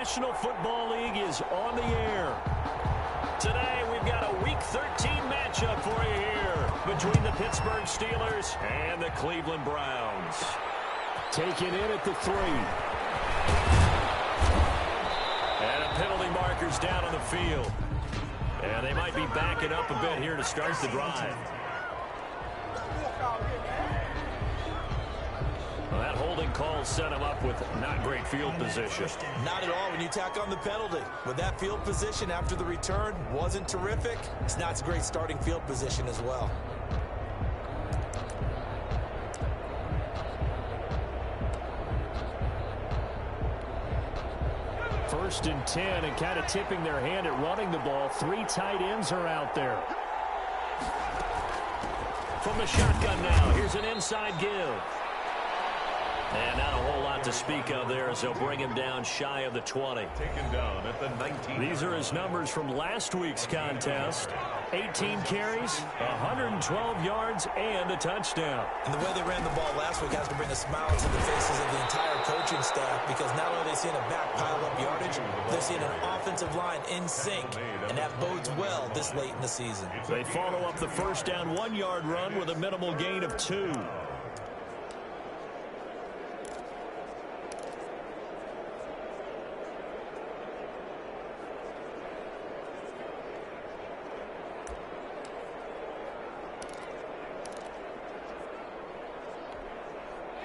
National Football League is on the air. Today we've got a Week 13 matchup for you here between the Pittsburgh Steelers and the Cleveland Browns. Taken in at the 3. And a penalty marker's down on the field. And they might be backing up a bit here to start the drive. Well, that holding call set him up with not great field position. Not at all when you tack on the penalty. With that field position after the return wasn't terrific, it's not a great starting field position as well. First and 10, and kind of tipping their hand at running the ball. 3 tight ends are out there. From the shotgun now, here's an inside give. And not a whole lot to speak of there as they'll bring him down shy of the 20. Taken down at the 19. These are his numbers from last week's contest. 18 carries, 112 yards, and a touchdown. And the way they ran the ball last week has to bring a smile to the faces of the entire coaching staff, because not only are they seeing a back pile up yardage, they're seeing an offensive line in sync, and that bodes well this late in the season. They follow up the first down 1-yard run with a minimal gain of 2.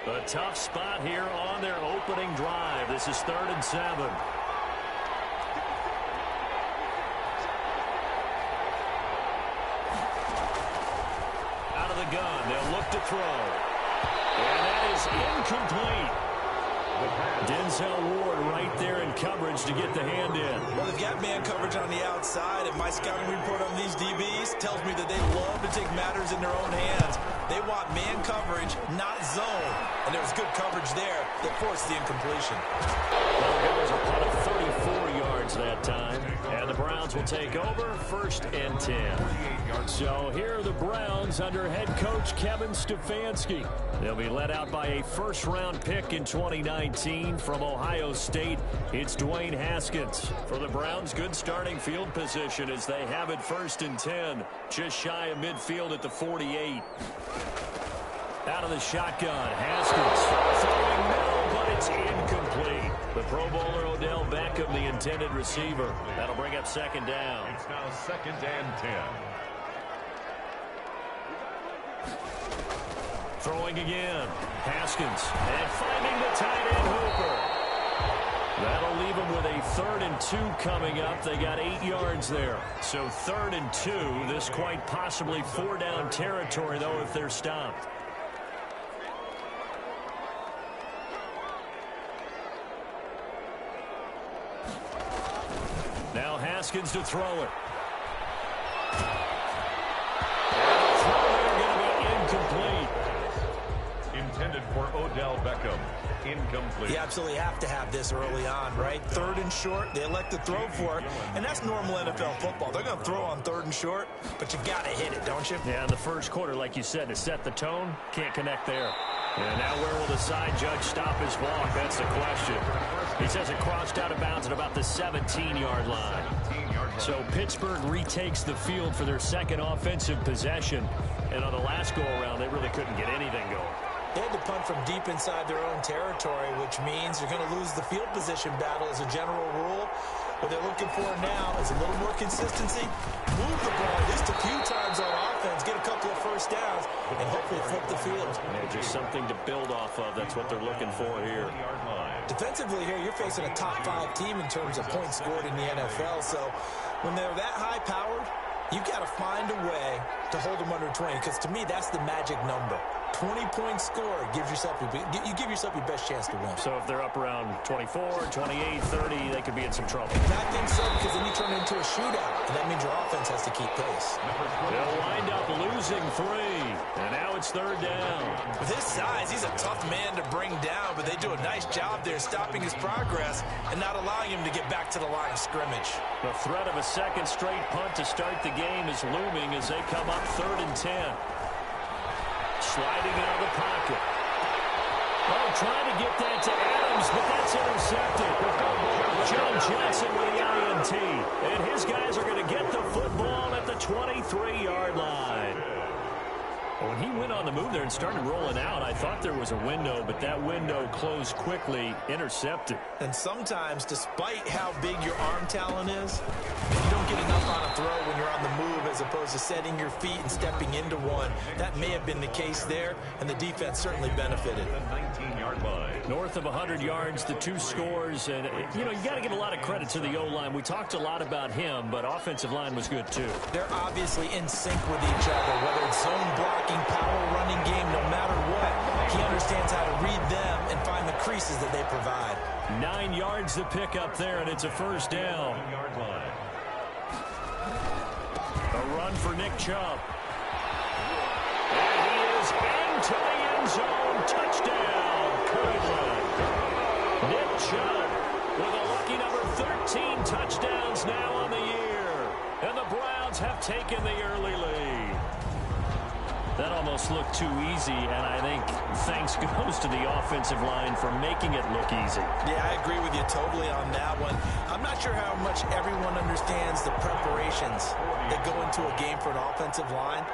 A tough spot here on their opening drive. This is 3rd and 7. Out of the gun, they'll look to throw. And that is incomplete. Denzel Ward right there in coverage to get the hand in. Well, they've got man coverage on the outside, and my scouting report on these DBs tells me that they love to take matters in their own hands. They want man coverage, not zone. And there was good coverage there that forced the incompletion. Well, there was a punt of 34 yards that time. And the Browns will take over 1st and 10. So here are the Browns under head coach Kevin Stefanski. They'll be led out by a first-round pick in 2019 from Ohio State. It's Dwayne Haskins. For the Browns, good starting field position as they have it 1st and 10. Just shy of midfield at the 48. Out of the shotgun, Haskins throwing no, but it's incomplete. The Pro Bowler Odell Beckham, the intended receiver. That'll bring up 2nd down. It's now 2nd and 10. Throwing again, Haskins, and finding the tight end Hooper. That'll leave them with a 3rd and 2 coming up. They got 8 yards there. So 3rd and 2, this quite possibly 4-down territory, though, if they're stopped. Now Haskins to throw it. And the throw there going to be incomplete. Intended for Odell Beckham. Incomplete. You absolutely have to have this early on, right? 3rd and short, they elect to throw for it, and that's normal NFL football. They're going to throw on 3rd and short, but you got to hit it, don't you? Yeah, in the first quarter, like you said, to set the tone, can't connect there. And now where will the side judge stop his walk? That's the question. He says it crossed out of bounds at about the 17-yard line. So Pittsburgh retakes the field for their 2nd offensive possession. And on the last go-around, they really couldn't get anything going. They had to punt from deep inside their own territory, which means you're going to lose the field position battle as a general rule. What they're looking for now is a little more consistency, move the ball just a few times on offense, get a couple of first downs, and hopefully flip the field. And just something to build off of. That's what they're looking for here. Defensively here, you're facing a top 5 team in terms of points scored in the NFL. So when they're that high-powered, you've got to find a way to hold them under 20, because to me, that's the magic number. 20-point score gives yourself you give yourself your best chance to win. So if they're up around 24, 28, 30, they could be in some trouble. I think so, because then you turn it into a shootout, and that means your offense has to keep pace. They'll wind up losing 3, and now it's 3rd down. With his size, he's a tough man to bring down, but they do a nice job there stopping his progress and not allowing him to get back to the line of scrimmage. The threat of a 2nd straight punt to start the game is looming as they come up 3rd and 10. Sliding out of the pocket. Oh, trying to get that to Adams, but that's intercepted. John Johnson with the INT. And his guys are going to get the football at the 23-yard line. When he went on the move there and started rolling out, I thought there was a window, but that window closed quickly, intercepted. And sometimes, despite how big your arm talent is, you don't get enough on a throw when you're on the move as opposed to setting your feet and stepping into one. That may have been the case there, and the defense certainly benefited. The 19-yard line. North of 100 yards, the 2 scores, and, you know, you got to give a lot of credit to the O-line. We talked a lot about him, but offensive line was good, too. They're obviously in sync with each other, whether it's zone blocking, power running game, no matter what. He understands how to read them and find the creases that they provide. 9 yards to pick up there, and it's a first down. 1-yard line. A run for Nick Chubb. And he is into the end zone. Touchdown, Cleveland. Nick Chubb with a lucky number 13 touchdowns now on the year. And the Browns have taken the early lead. That almost looked too easy, and I think thanks goes to the offensive line for making it look easy. Yeah, I agree with you totally on that one. I'm not sure how much everyone understands the preparations that go into a game for an offensive line,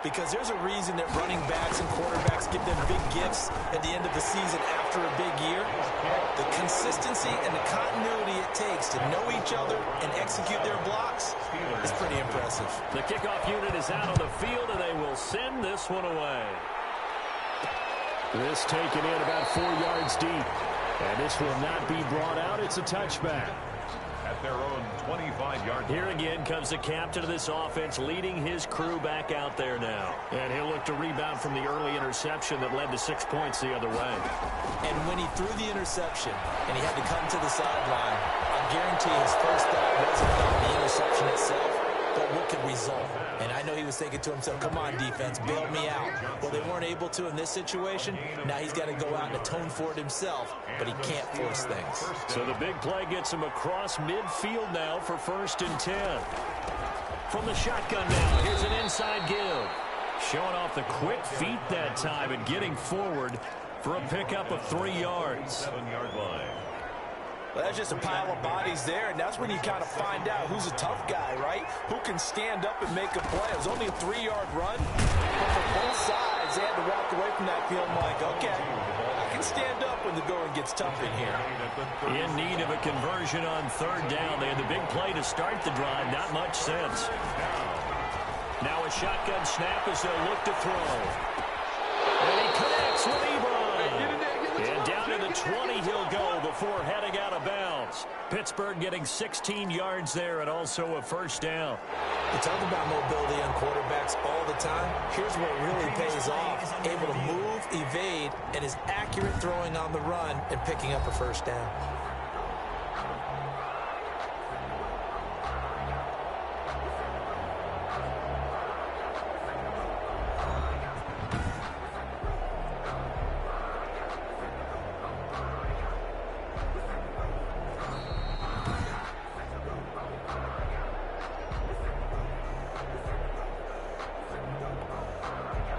because there's a reason that running backs and quarterbacks give them big gifts at the end of the season after a big year. The consistency and the continuity it takes to know each other and execute their blocks is pretty impressive. The kickoff unit is out on the field, and they will send this one away. This taken in about 4 yards deep. And this will not be brought out. It's a touchback. At their own 25-yard line. Here again comes the captain of this offense, leading his crew back out there now. And he'll look to rebound from the early interception that led to 6 points the other way. And when he threw the interception and he had to come to the sideline, I guarantee his first thought wasn't about the interception itself, but what could result. And I know he was thinking to himself, come on, defense, bail me out. Well, they weren't able to in this situation. Now he's got to go out and atone for it himself, but he can't force things. So the big play gets him across midfield now for 1st and 10. From the shotgun now, here's an inside give. Showing off the quick feet that time and getting forward for a pickup of 3 yards. 7-yard line. Well, that's just a pile of bodies there, and that's when you kind of find out who's a tough guy, right? Who can stand up and make a play. It was only a 3-yard run, but for both sides, they had to walk away from that field like, okay, I can stand up when the going gets tough in here. In need of a conversion on 3rd down. They had the big play to start the drive. Not much sense. Now a shotgun snap as they'll look to throw. And he connects with Ebron. And down to the 20 he'll go before heading out of bounds. Pittsburgh getting 16 yards there and also a 1st down. We talk about mobility on quarterbacks all the time. Here's where it really pays off. Able to move, evade, and is accurate throwing on the run and picking up a 1st down.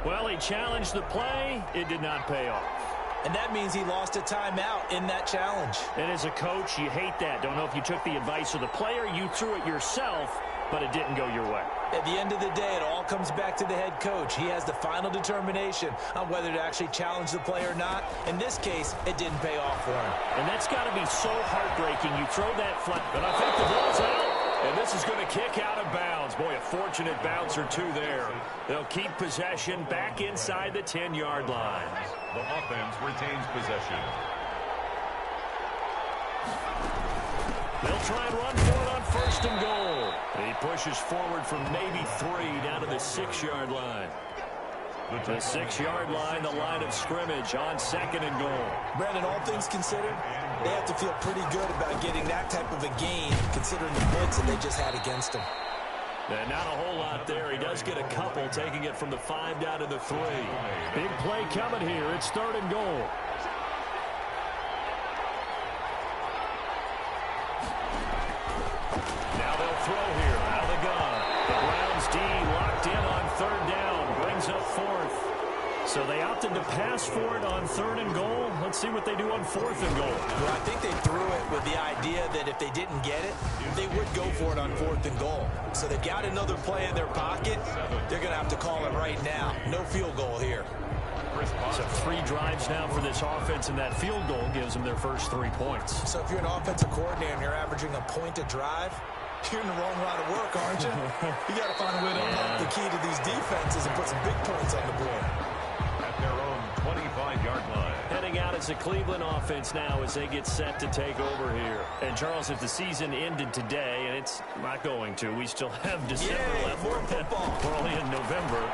Well, he challenged the play. It did not pay off. And that means he lost a timeout in that challenge. And as a coach, you hate that. Don't know if you took the advice of the player. You threw it yourself, but it didn't go your way. At the end of the day, it all comes back to the head coach. He has the final determination on whether to actually challenge the play or not. In this case, it didn't pay off for him. And that's got to be so heartbreaking. You throw that flat, but I think the ball's out. And this is going to kick out of bounds. Boy, a fortunate bounce or two there. They'll keep possession back inside the 10-yard line. The offense retains possession. They'll try and run for it on 1st and goal. He pushes forward from maybe 3 down to the 6-yard line. The 6-yard line, the line of scrimmage on 2nd and goal. Brandon, all things considered, they have to feel pretty good about getting that type of a gain, considering the blitz that they just had against them. And not a whole lot there. He does get a couple, taking it from the 5 down to the 3. Big play coming here. It's 3rd and goal. Now they'll throw here out of the gun. The Browns D locked in on 3rd down. Brings up 4th. So they opted to pass for it on 3rd and goal. Let's see what they do on 4th and goal. Well, I think they threw it with the idea that if they didn't get it, they would go for it on 4th and goal. So they've got another play in their pocket. They're going to have to call it right now. No field goal here. So 3 drives now for this offense, and that field goal gives them their first 3 points. So if you're an offensive coordinator and you're averaging a point a drive, you're in the wrong line of work, aren't you? You got to find a way to unlock the key to these defenses and put some big points on the board. At their own 25-yard line. Heading out as the Cleveland offense now as they get set to take over here. And, Charles, if the season ended today, and it's not going to, we still have December left. More football. We're only in November.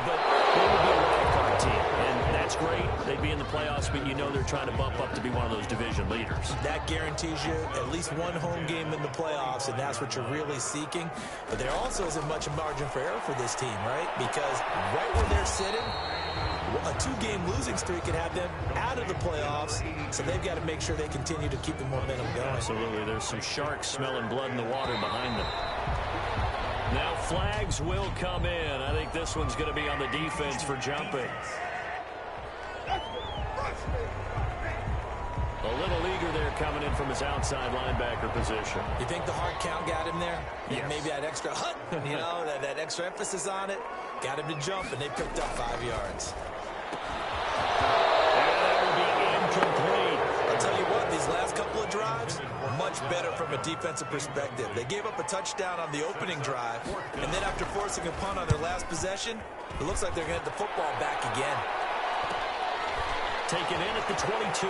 But they would be a wild card team. And that's great. They'd be in the playoffs, but you know they're trying to bump up to be one of those division leaders. That guarantees you at least one home game in the playoffs, and that's what you're really seeking. But there also isn't much margin for error for this team, right? Because right where they're sitting, a 2-game losing streak could have them out of the playoffs, so they've got to make sure they continue to keep the momentum going. Absolutely. There's some sharks smelling blood in the water behind them. Now flags will come in. I think this one's going to be on the defense for jumping. A little eager there coming in from his outside linebacker position. You think the hard count got him there? Yes. Maybe that extra hut, you know, that extra emphasis on it, got him to jump, and they picked up 5 yards. That will be incomplete. I'll tell you what, these last couple of drives, much better from a defensive perspective. They gave up a touchdown on the opening drive, and then after forcing a punt on their last possession, it looks like they're going to get the football back again. Taken in at the 22.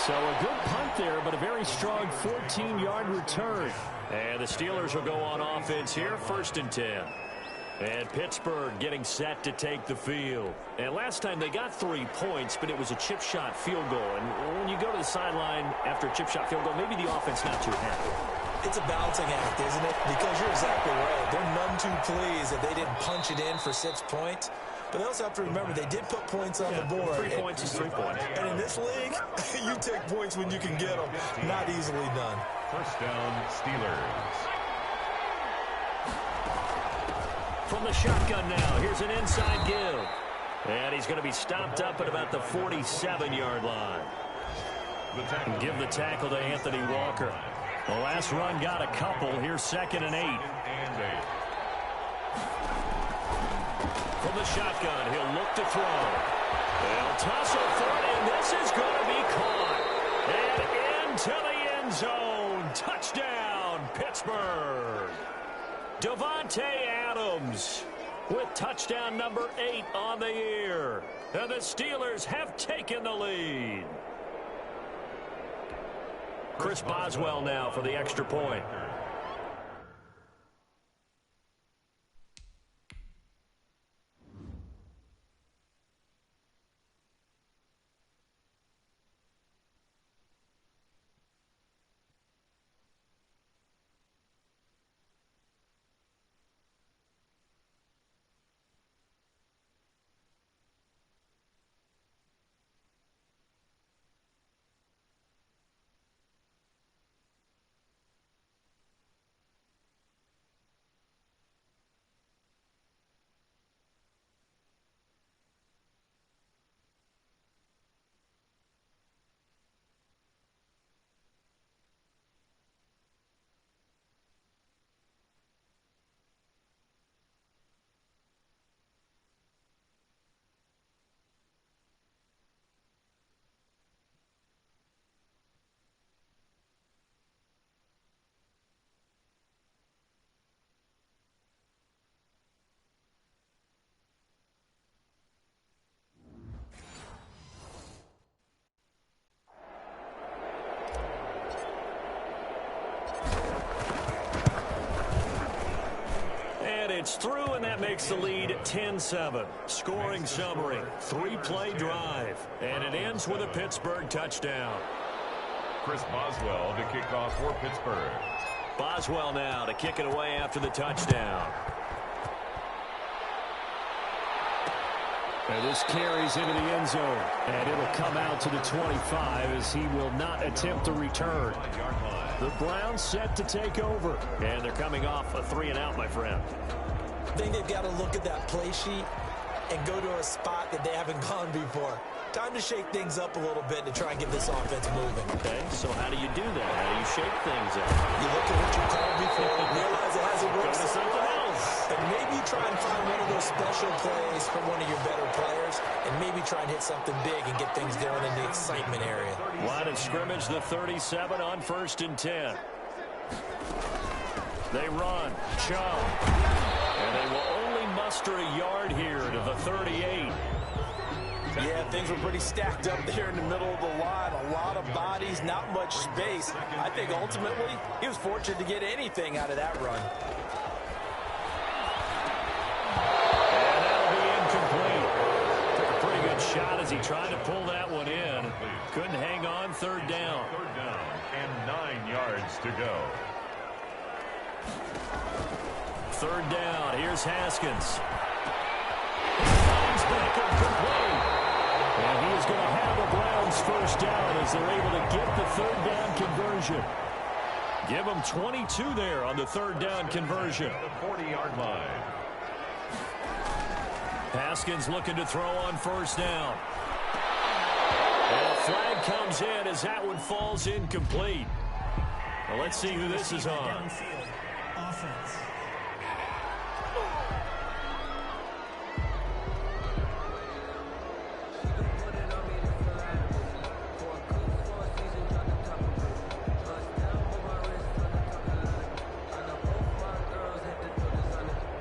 So a good punt there, but a very strong 14-yard return. And the Steelers will go on offense here, 1st and 10. And Pittsburgh getting set to take the field. And last time they got 3 points, but it was a chip shot field goal. And when you go to the sideline after a chip shot field goal, maybe the offense not too happy. It's a balancing act, isn't it? Because you're exactly right. They're none too pleased that they didn't punch it in for 6 points. But they also have to remember they did put points on the board. 3 points is 3 points. And in this league, you take points when you can get them. Not easily done. First down, Steelers. From the shotgun now, here's an inside give. And he's going to be stopped up at about the 47-yard line. And give the tackle to Anthony Walker. The last run got a couple. Here's 2nd and 8. From the shotgun, he'll look to throw. They'll tussle for it, and this is going to be caught. And into the end zone. Touchdown, Pittsburgh. Davante Adams with touchdown number 8 on the year. And the Steelers have taken the lead. Chris Boswell now for the extra point. It's through, and that makes the lead 10-7. Scoring summary, 3-play drive, and it ends with a Pittsburgh touchdown. Chris Boswell to kick off for Pittsburgh. Boswell now to kick it away after the touchdown. And this carries into the end zone, and it'll come out to the 25 as he will not attempt to return. The Browns set to take over, and they're coming off a 3-and-out, my friend. I think they've got to look at that play sheet and go to a spot that they haven't gone before. Time to shake things up a little bit to try and get this offense moving. Okay, so how do you do that? How do you shake things up? You look at what you called before, realize it hasn't worked Go to something else. and maybe try and find one of those special plays from one of your better players, and maybe try and hit something big and get things going in the excitement area. Line of scrimmage, the 37 on 1st and 10. They run, Chubb, and they will only muster a yard here to the 38. Yeah, things were pretty stacked up there in the middle of the line. A lot of bodies, not much space. I think ultimately he was fortunate to get anything out of that run. And that'll be incomplete. Took a pretty good shot as he tried to pull that one in. Couldn't hang on. 3rd down. 3rd down and 9 yards to go. 3rd down. Here's Haskins. Finds Baker complete. And he is going to have the Browns 1st down as they're able to get the 3rd down conversion. Give them 22 there on the 3rd down conversion. The 40-yard line. Haskins looking to throw on 1st down. And a flag comes in as that one falls incomplete. Well, let's see who this is on. Offense.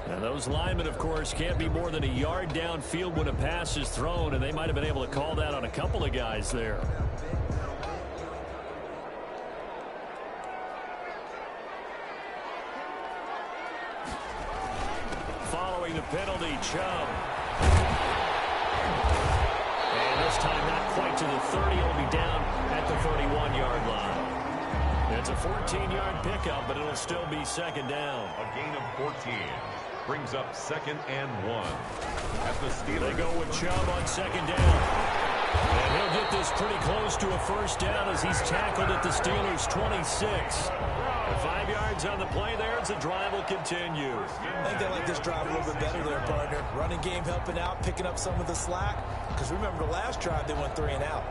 And those linemen, of course, can't be more than a yard downfield when a pass is thrown, and they might have been able to call that on a couple of guys there. Following the penalty, Chubb. And this time not quite to the 30. It'll be down at the 31-yard line. It's a 14-yard pickup, but it'll still be 2nd down. A gain of 14 brings up 2nd and 1. At the Steelers. They go with Chubb on 2nd down. And he'll get this pretty close to a 1st down as he's tackled at the Steelers' 26. 5 yards on the play there as the drive will continue. I think they like this drive a little bit better there, partner. Running game helping out, picking up some of the slack. Because remember the last drive, they went 3 and out.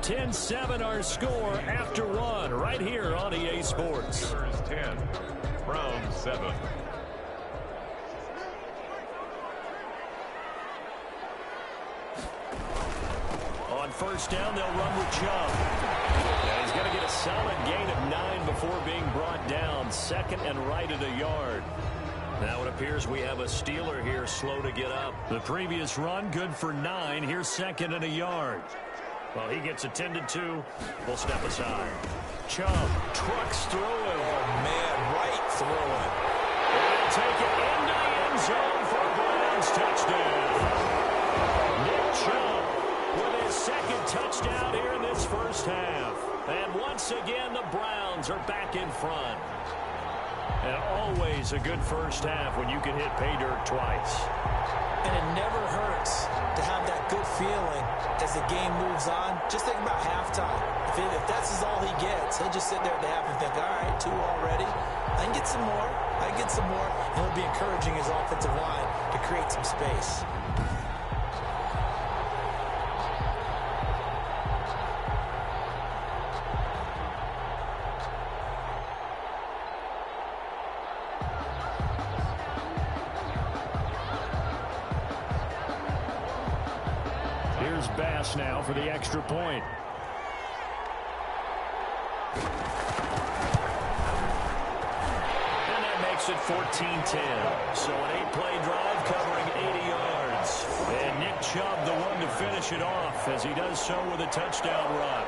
10-7 our score after one right here on EA Sports. Steelers 10, Browns 7. On first down, they'll run with Chubb. And he's going to get a solid gain of 9 before being brought down. Second and right at a yard. Now it appears we have a Steeler here slow to get up. The previous run good for 9. Here's second and a yard. Well, he gets attended to. We'll step aside. Chubb trucks through it. Oh, man, right through it. And he'll take it into the end zone for a Browns touchdown. Nick Chubb with his second touchdown here in this first half. And once again, the Browns are back in front. And always a good first half when you can hit pay dirt twice. And it never hurts to have that good feeling as the game moves on. Just think about halftime. If that's all he gets, he'll just sit there at the half and think, all right, 2 already. I can get some more. I can get some more. And he'll be encouraging his offensive line to create some space. Bass now for the extra point. And that makes it 14-10. So an 8-play drive covering 80 yards. And Nick Chubb the one to finish it off as he does so with a touchdown run.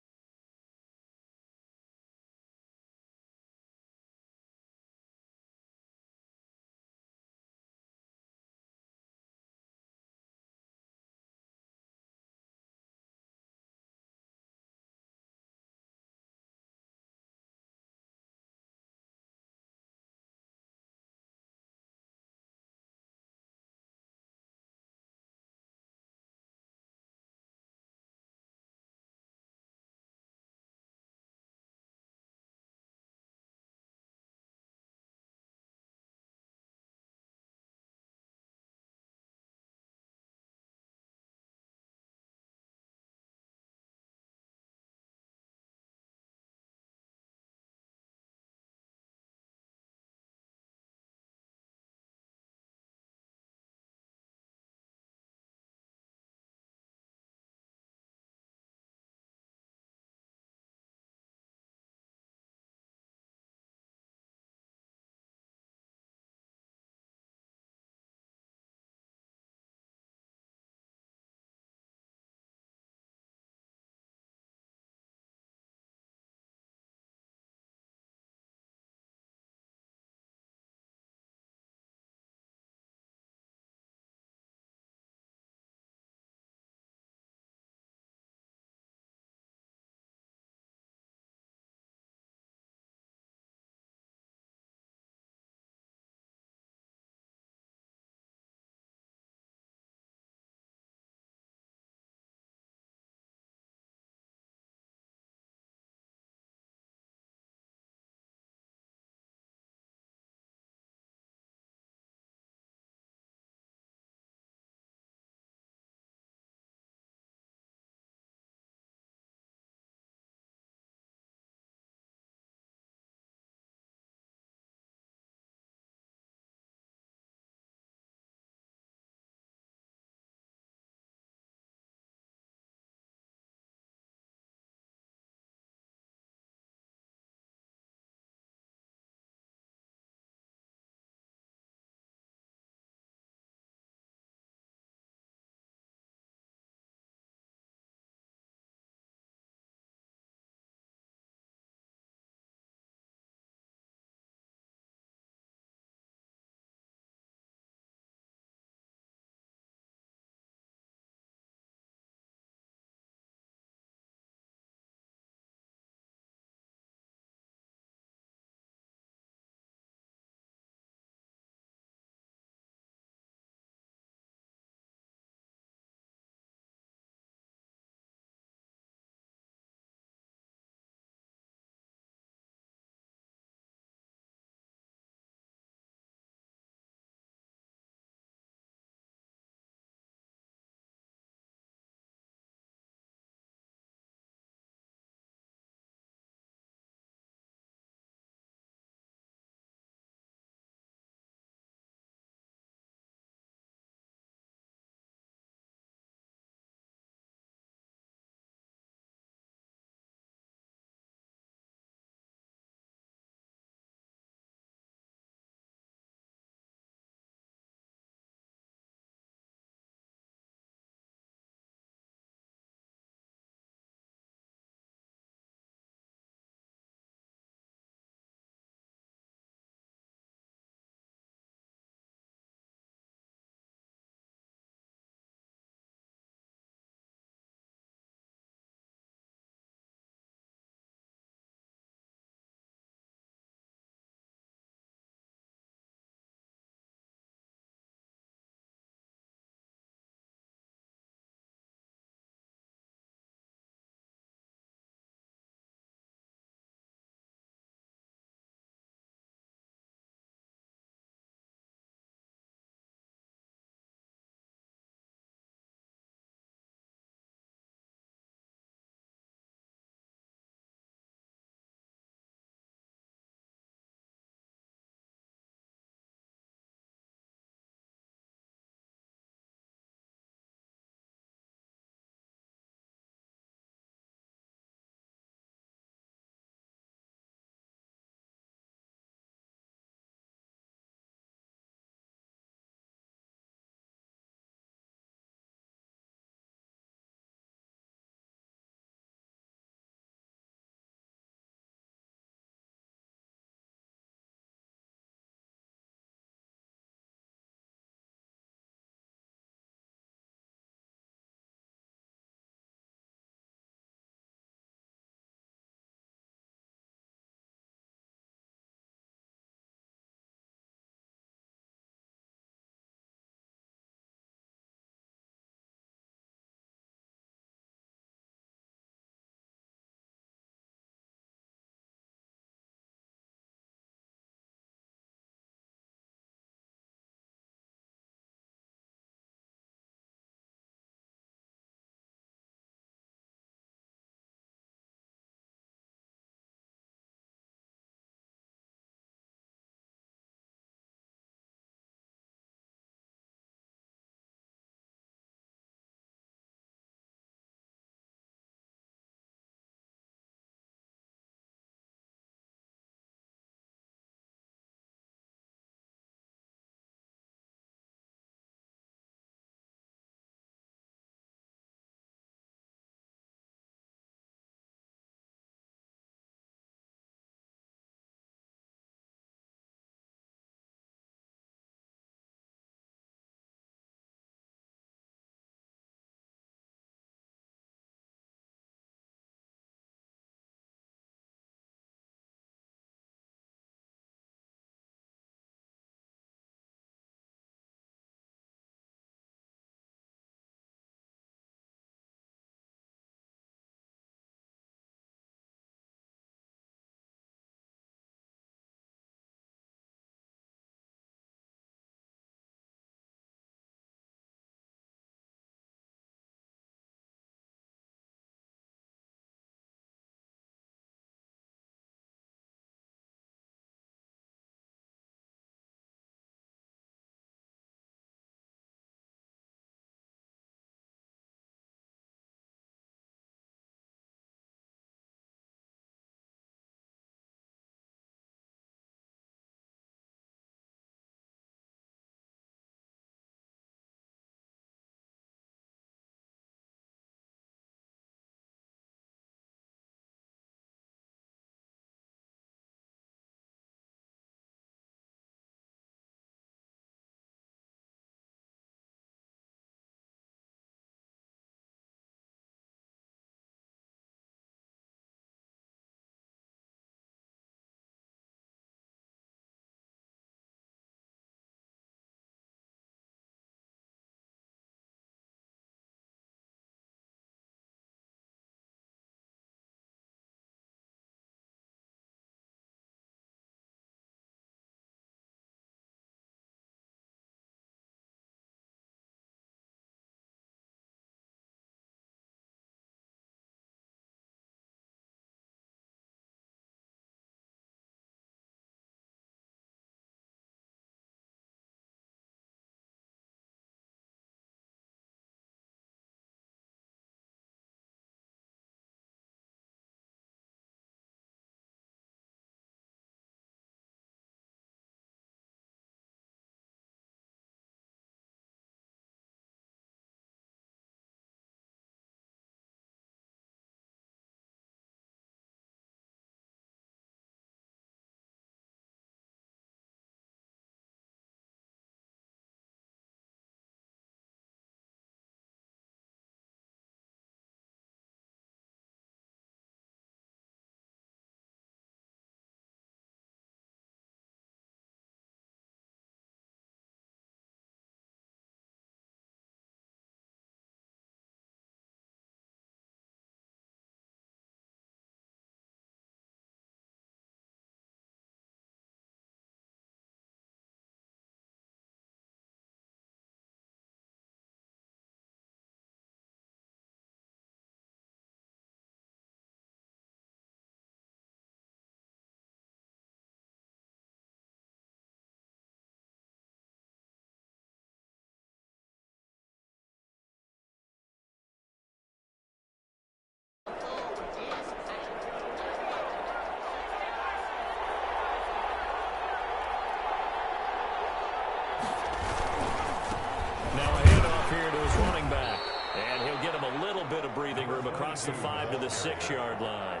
little bit of breathing room across the 5 to the 6-yard line.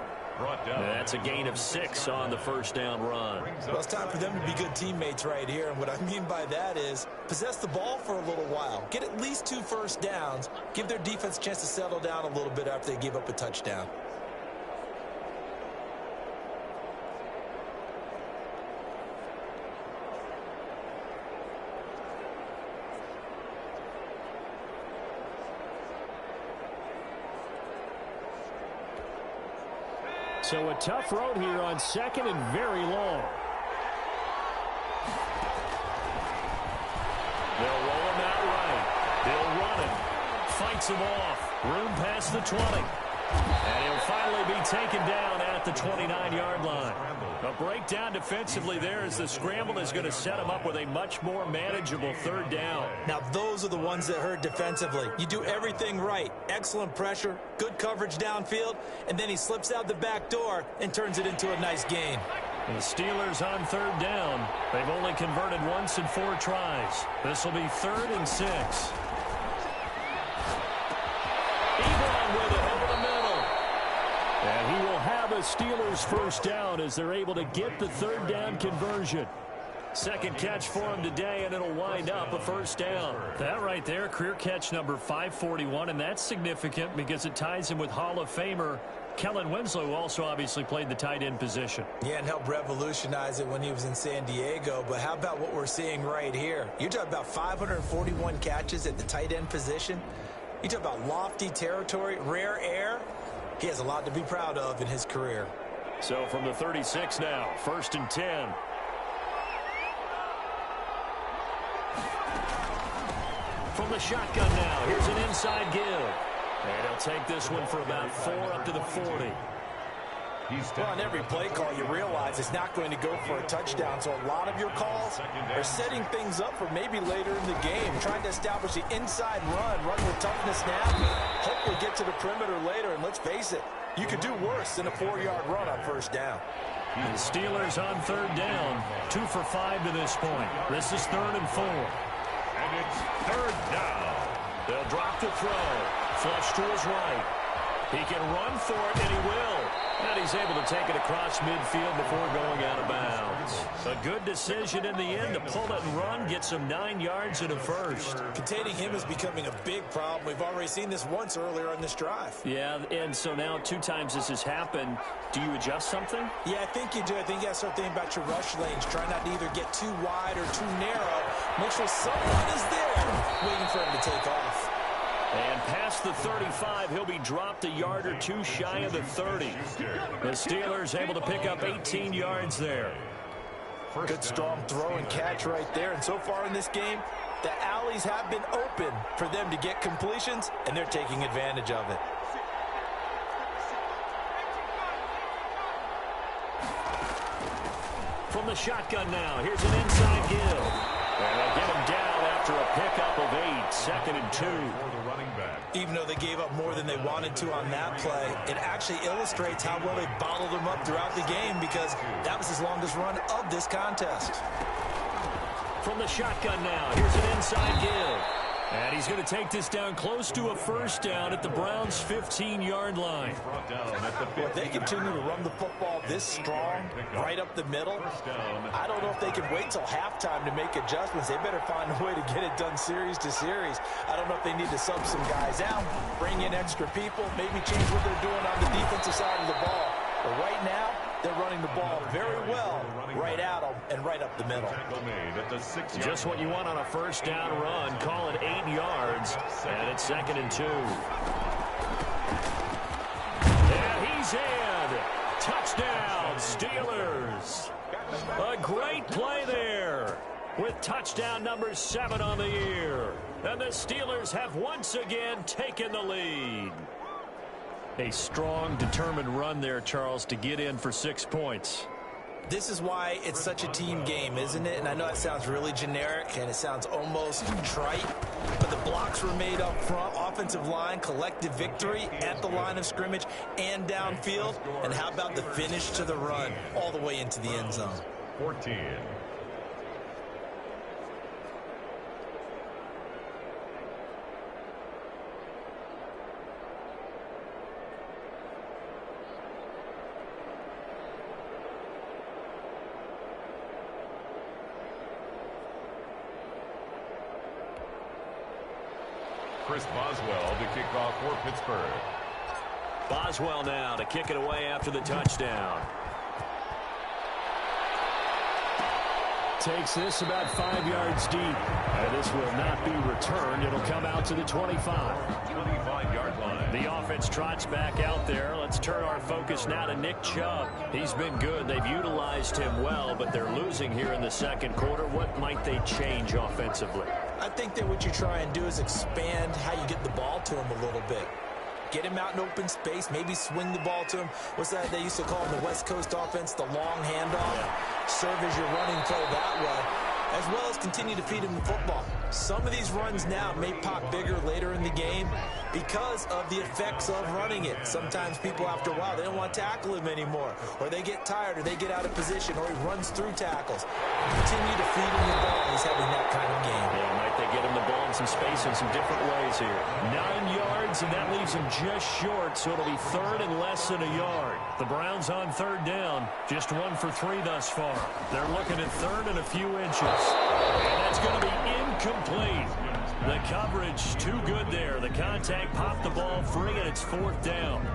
That's a gain of 6 on the first down run. Well, it's time for them to be good teammates right here. And what I mean by that is possess the ball for a little while. Get at least 2 first downs. Give their defense a chance to settle down a little bit after they give up a touchdown. So a tough road here on second and very long. They'll roll him out right. They'll run him. Fights him off. Room past the 20. And he'll finally be taken down at the 29-yard line. A breakdown defensively there as the scramble is going to set him up with a much more manageable third down. Now, those are the ones that hurt defensively. You do everything right. Excellent pressure, good coverage downfield, and then he slips out the back door and turns it into a nice gain. The Steelers on third down. They've only converted once in 4 tries. This will be 3rd and 6. Ebron with it over the middle. And he will have a Steelers first down as they're able to get the third down conversion. Second catch for him today, and it'll wind up a first down. That right there, career catch number 541, and that's significant because it ties him with Hall of Famer Kellen Winslow, who also obviously played the tight end position. Yeah, and helped revolutionize it when he was in San Diego. But how about what we're seeing right here? You're talking about 541 catches at the tight end position. You talk about lofty territory, rare air. He has a lot to be proud of in his career. So from the 36 now, 1st and 10. From the shotgun now, here's an inside give. And he'll take this one for about 4 up to the 40. Well, on every play call, you realize it's not going to go for a touchdown. So a lot of your calls are setting things up for maybe later in the game, trying to establish the inside run with toughness now. Hopefully get to the perimeter later, and let's face it, you could do worse than a 4-yard run on first down. The Steelers on third down, 2 for 5 to this point. This is 3rd and 4. And it's 3rd down. They'll drop the throw. Flush to his right. He can run for it, and he will. And he's able to take it across midfield before going out of bounds. A good decision in the end to pull it and run, get some 9 yards and a first. Containing him is becoming a big problem. We've already seen this once earlier on this drive. Yeah, and so now 2 times this has happened. Do you adjust something? Yeah, I think you do. I think you got to start thinking about your rush lanes. Try not to either get too wide or too narrow. Make sure someone is there waiting for him to take off. And past the 35, he'll be dropped a yard or 2 shy of the 30. The Steelers able to pick up 18 yards there. Good strong throw and catch right there. And so far in this game, the alleys have been open for them to get completions, and they're taking advantage of it. From the shotgun now, here's an inside give. And they'll get him down after a pickup of 8, 2nd and 2. Even though they gave up more than they wanted to on that play, it actually illustrates how well they bottled him up throughout the game because that was his longest run of this contest. From the shotgun now, here's an inside give. And he's going to take this down close to a first down at the Browns' 15-yard line. If they continue to run the football this strong, right up the middle, I don't know if they can wait till halftime to make adjustments. They better find a way to get it done series to series. I don't know if they need to sub some guys out, bring in extra people, maybe change what they're doing on the defensive side of the ball. But right now, they're running the ball very well right at them and right up the middle. Just what you want on a first down run. Call it 8 yards, and it's 2nd and 2. And he's in. Touchdown, Steelers. A great play there with touchdown number 7 on the year. And the Steelers have once again taken the lead. A strong, determined run there, Charles, to get in for 6 points. This is why it's such a team game, isn't it? And I know that sounds really generic and it sounds almost trite, but the blocks were made up front, offensive line, collective victory at the line of scrimmage and downfield. And how about the finish to the run all the way into the end zone? 14. Chris Boswell to kick off for Pittsburgh. Boswell now to kick it away after the touchdown. Takes this about 5 yards deep. And this will not be returned. It'll come out to the 25. 25-yard line. The offense trots back out there. Let's turn our focus now to Nick Chubb. He's been good. They've utilized him well, but they're losing here in the second quarter. What might they change offensively? I think that what you try and do is expand how you get the ball to him a little bit. Get him out in open space, maybe swing the ball to him. What's that they used to call in the West Coast offense, the long handoff? Yeah. Serve as your running play that way, as well as continue to feed him the football. Some of these runs now may pop bigger later in the game because of the effects of running it. Sometimes people, after a while, they don't want to tackle him anymore, or they get tired, or they get out of position, or he runs through tackles. Continue to feed him the ball. He's having that kind of game. Yeah, might they get him the ball in some space in some different ways here. 9 yards, and that leaves him just short, so it'll be third and less than a yard. The Browns on third down, just 1 for 3 thus far. They're looking at third and a few inches. And that's going to be incomplete. The coverage too good there. The contact popped the ball free, and it's fourth down.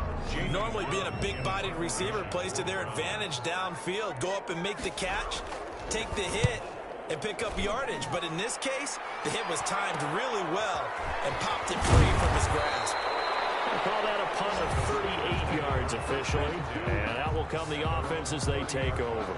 Normally being a big-bodied receiver plays to their advantage downfield. Go up and make the catch, take the hit, and pick up yardage. But in this case, the hit was timed really well and popped it free from his grasp. We'll call that a punt of 38 yards officially. And out will come the offense as they take over.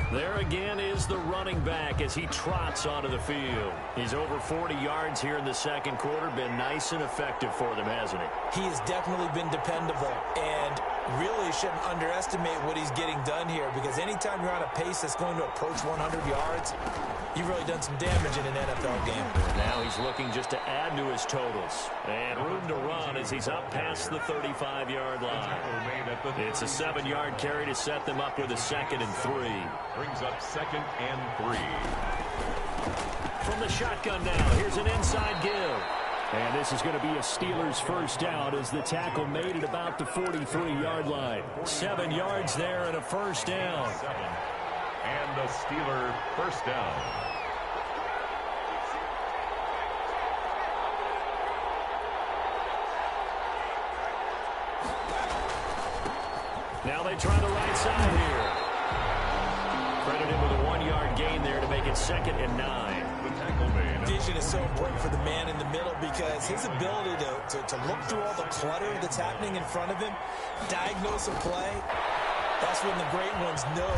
There again is the running back as he trots onto the field. He's over 40 yards here in the second quarter. Been nice and effective for them, hasn't he? He has definitely been dependable, and really shouldn't underestimate what he's getting done here, because anytime you're on a pace that's going to approach 100 yards, you've really done some damage in an NFL game. Now he's looking just to add to his totals. And room to run as he's up past the 35-yard line. It's a 7-yard carry to set them up with a 2nd and 3. Brings up 2nd and 3. From the shotgun now, here's an inside give. And this is going to be a Steelers first down as the tackle made it about the 43-yard line. 7 yards there and a first down. And the Steeler first down. Now they try the right side here. Credited with a 1-yard gain there to make it 2nd and 9. The tackle made. Vision is so important for the man in the middle, because his ability to look through all the clutter that's happening in front of him, diagnose a play, that's when the great ones know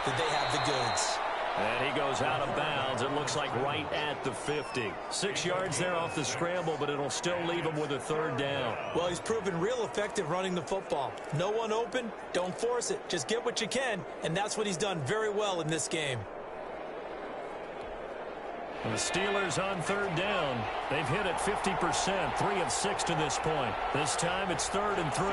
that they have the goods. And he goes out of bounds. It looks like right at the 50. 6 yards there off the scramble, but it'll still leave him with a third down. Well, he's proven real effective running the football. No one open, don't force it. Just get what you can, and that's what he's done very well in this game. The Steelers on third down. They've hit it 50%, 3 of 6 to this point. This time it's 3rd and 3.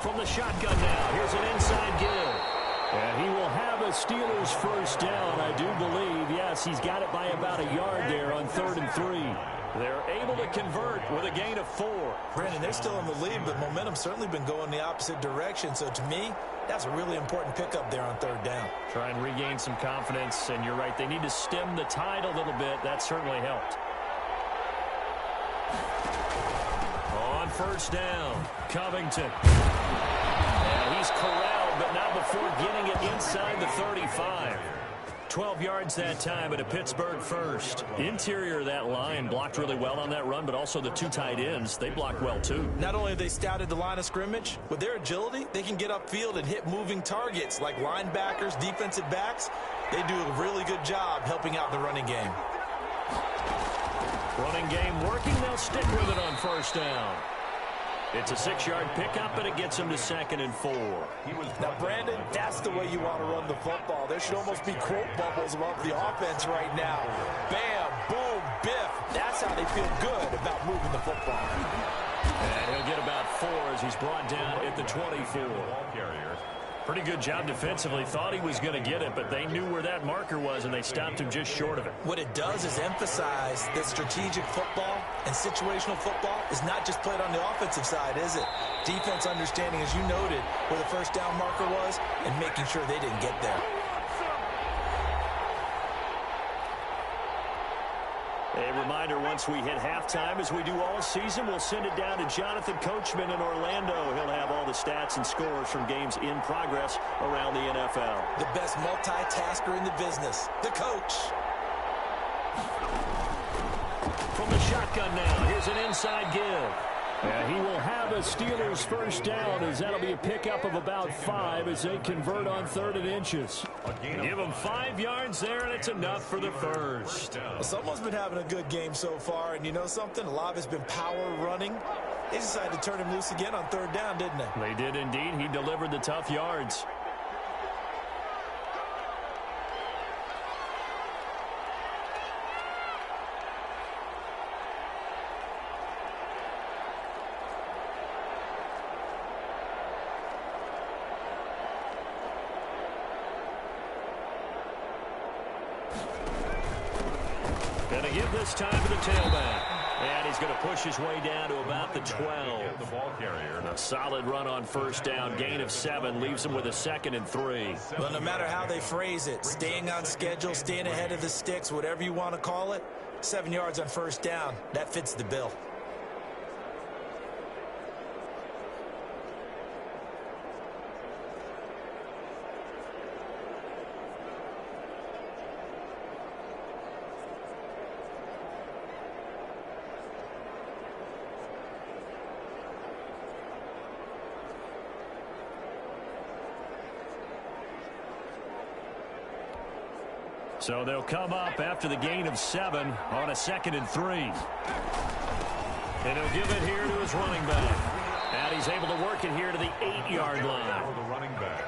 From the shotgun now, here's an inside give. And he will have a Steelers first down, I do believe. Yes, he's got it by about a yard there on 3rd and 3. They're able to convert with a gain of 4. Brandon, they're still in the lead, but momentum's certainly been going the opposite direction. So to me, that's a really important pickup there on third down. Try and regain some confidence, and you're right. They need to stem the tide a little bit. That certainly helped. On first down, Covington. And he's corralled, but not before getting it inside the 35. 12 yards that time at a Pittsburgh first. Interior of that line blocked really well on that run, but also the 2 tight ends, they blocked well too. Not only have they scouted the line of scrimmage, with their agility, they can get upfield and hit moving targets like linebackers, defensive backs. They do a really good job helping out the running game. Running game working, they'll stick with it on first down. It's a 6-yard pickup, and it gets him to 2nd and 4. Now, Brandon, that's the way you want to run the football. There should almost be quote bubbles above the offense right now. Bam, boom, biff. That's how they feel good about moving the football. And he'll get about 4 as he's brought down at the 24. Ball carrier. Pretty good job defensively. Thought he was going to get it, but they knew where that marker was, and they stopped him just short of it. What it does is emphasize that strategic football and situational football is not just played on the offensive side, is it? Defense understanding, as you noted, where the first down marker was and making sure they didn't get there. A reminder, once we hit halftime, as we do all season, we'll send it down to Jonathan Coachman in Orlando. He'll have all the stats and scores from games in progress around the NFL. The best multitasker in the business, the coach. From the shotgun now, here's an inside give. And he will have a Steelers first down, as that'll be a pickup of about 5 as they convert on 3rd and inches. Give him 5 yards there, and it's enough for the first. Well, someone's been having a good game so far, and you know something? A lot of it's been power running. They decided to turn him loose again on 3rd down, didn't they? They did indeed. He delivered the tough yards. Going to give this time to the tailback. And he's going to push his way down to about the 12. The ball carrier. A solid run on first down. Gain of 7 leaves him with a 2nd and 3. Well, no matter how they phrase it, staying on schedule, staying ahead of the sticks, whatever you want to call it, 7 yards on first down, that fits the bill. So they'll come up after the gain of 7 on a 2nd and 3. And he'll give it here to his running back. And he's able to work it here to the 8-yard line. For the running back.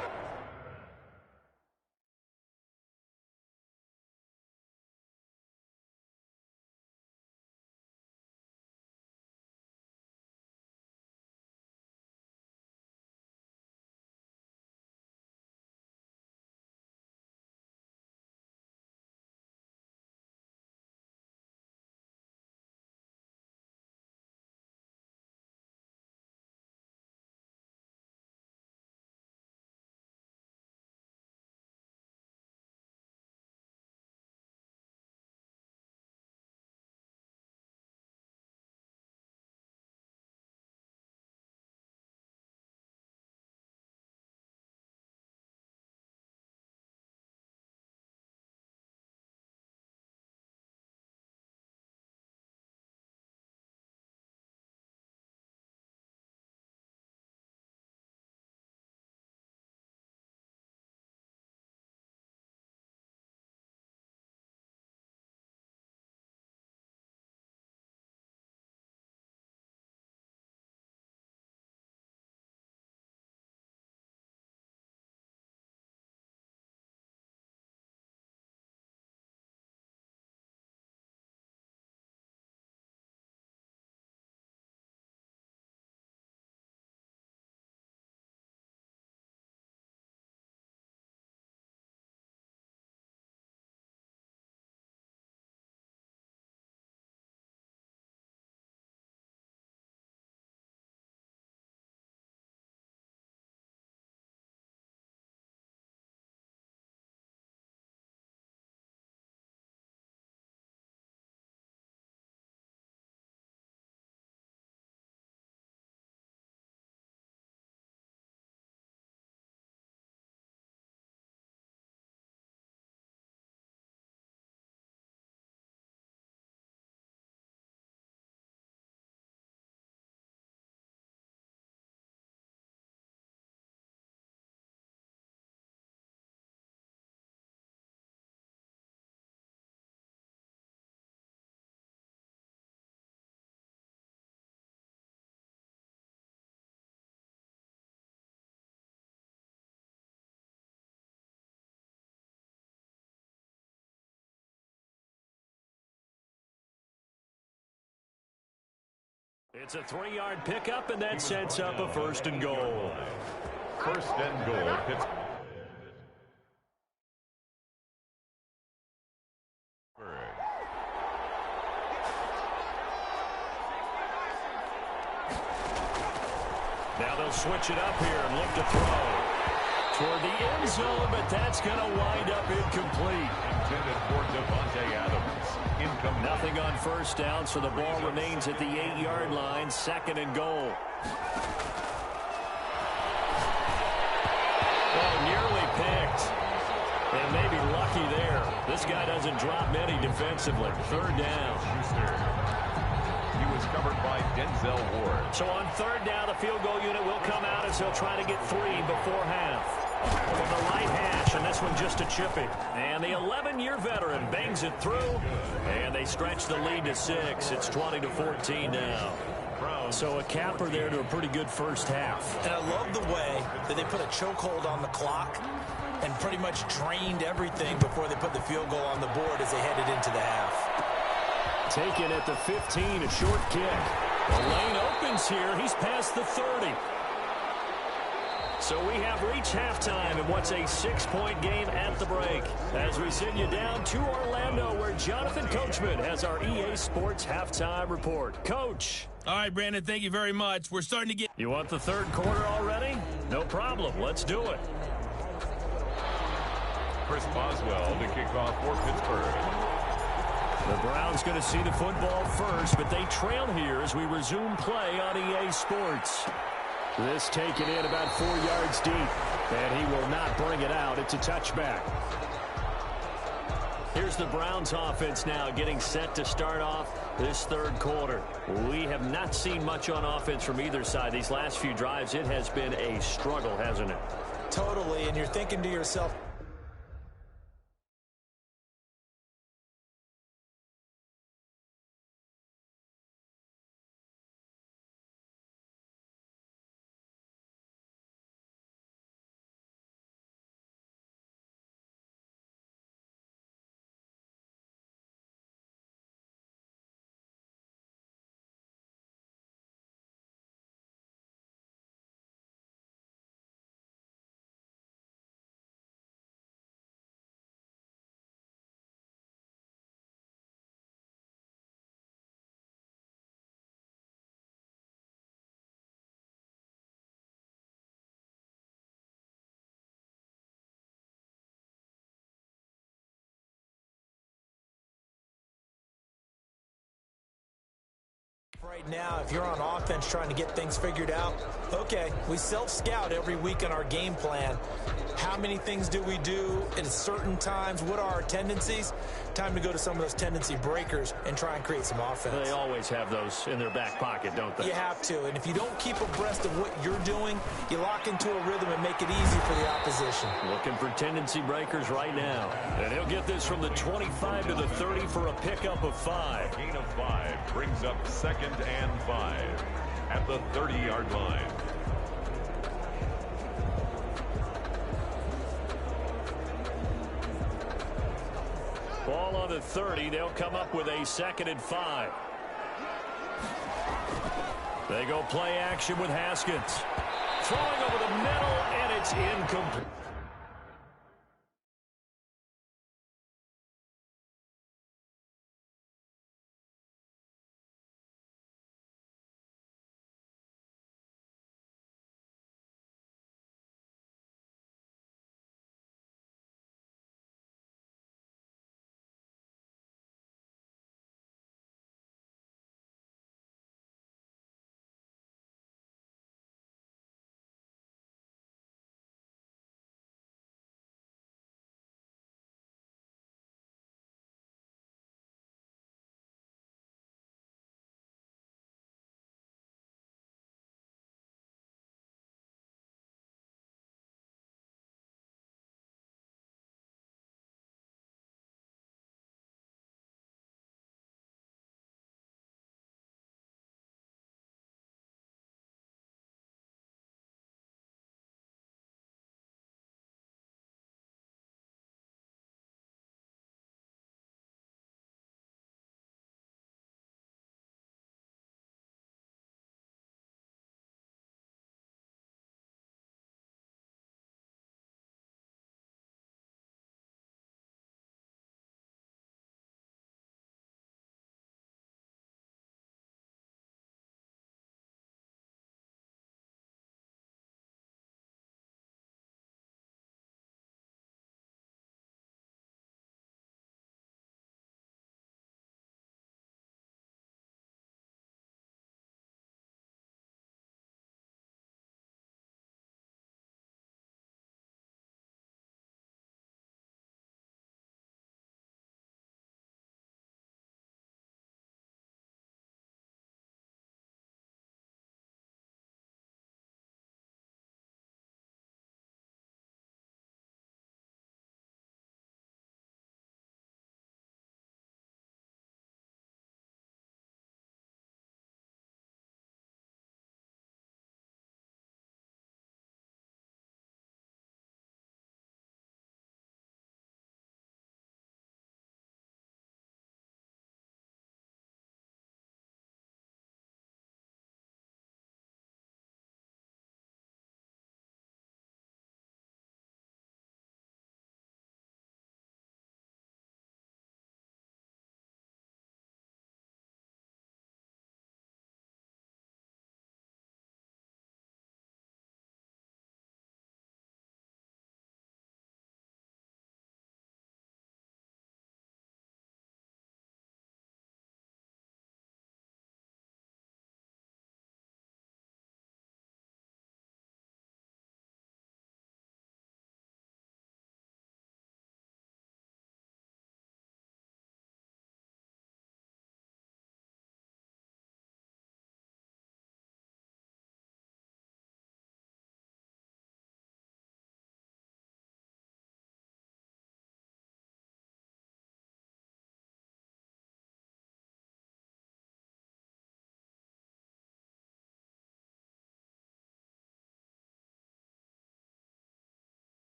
It's a 3-yard pickup, and that sets up a 1st and goal. first and goal, Pittsburgh. Now they'll switch it up here and look to throw toward the end zone, but that's going to wind up incomplete. Intended for Devontae Adams. Incomplete. Nothing on first down, so the ball remains at the 8-yard line, second and goal. Oh, nearly picked. And maybe lucky there. This guy doesn't drop many defensively. Third down. He was covered by Denzel Ward. So on third down, the field goal unit will come out as he'll try to get 3 before half. From the right hash, and this one just a chippy. And the 11-year veteran bangs it through, and they stretch the lead to 6. It's 20-14 now. So a capper there to a pretty good first half. And I love the way that they put a chokehold on the clock and pretty much drained everything before they put the field goal on the board as they headed into the half. Taken at the 15, a short kick. The lane opens here. He's past the 30. So we have reached halftime in what's a 6-point game at the break. As we send you down to Orlando, where Jonathan Coachman has our EA Sports halftime report. Coach. All right, Brandon, thank you very much. We're starting to get... You want the third quarter already? No problem. Let's do it. Chris Boswell to kick off for Pittsburgh. The Browns going to see the football first, but they trail here as we resume play on EA Sports. This taken in about 4 yards deep, and he will not bring it out. It's a touchback. Here's the Browns offense now getting set to start off this third quarter. We have not seen much on offense from either side. These last few drives, it has been a struggle, hasn't it? Totally, and you're thinking to yourself, right now, if you're on offense trying to get things figured out, okay, we self-scout every week on our game plan. How many things do we do at certain times? What are our tendencies? Time to go to some of those tendency breakers and try and create some offense. They always have those in their back pocket, don't they? You have to, and if you don't keep abreast of what you're doing, you lock into a rhythm and make it easy for the opposition. Looking for tendency breakers right now. And he'll get this from the 25 to the 30 for a pickup of 5. Gain of 5 brings up second and 5 at the 30-yard line. Ball on the 30. They'll come up with a second and 5. They go play action with Haskins. Throwing over the middle, and it's incomplete.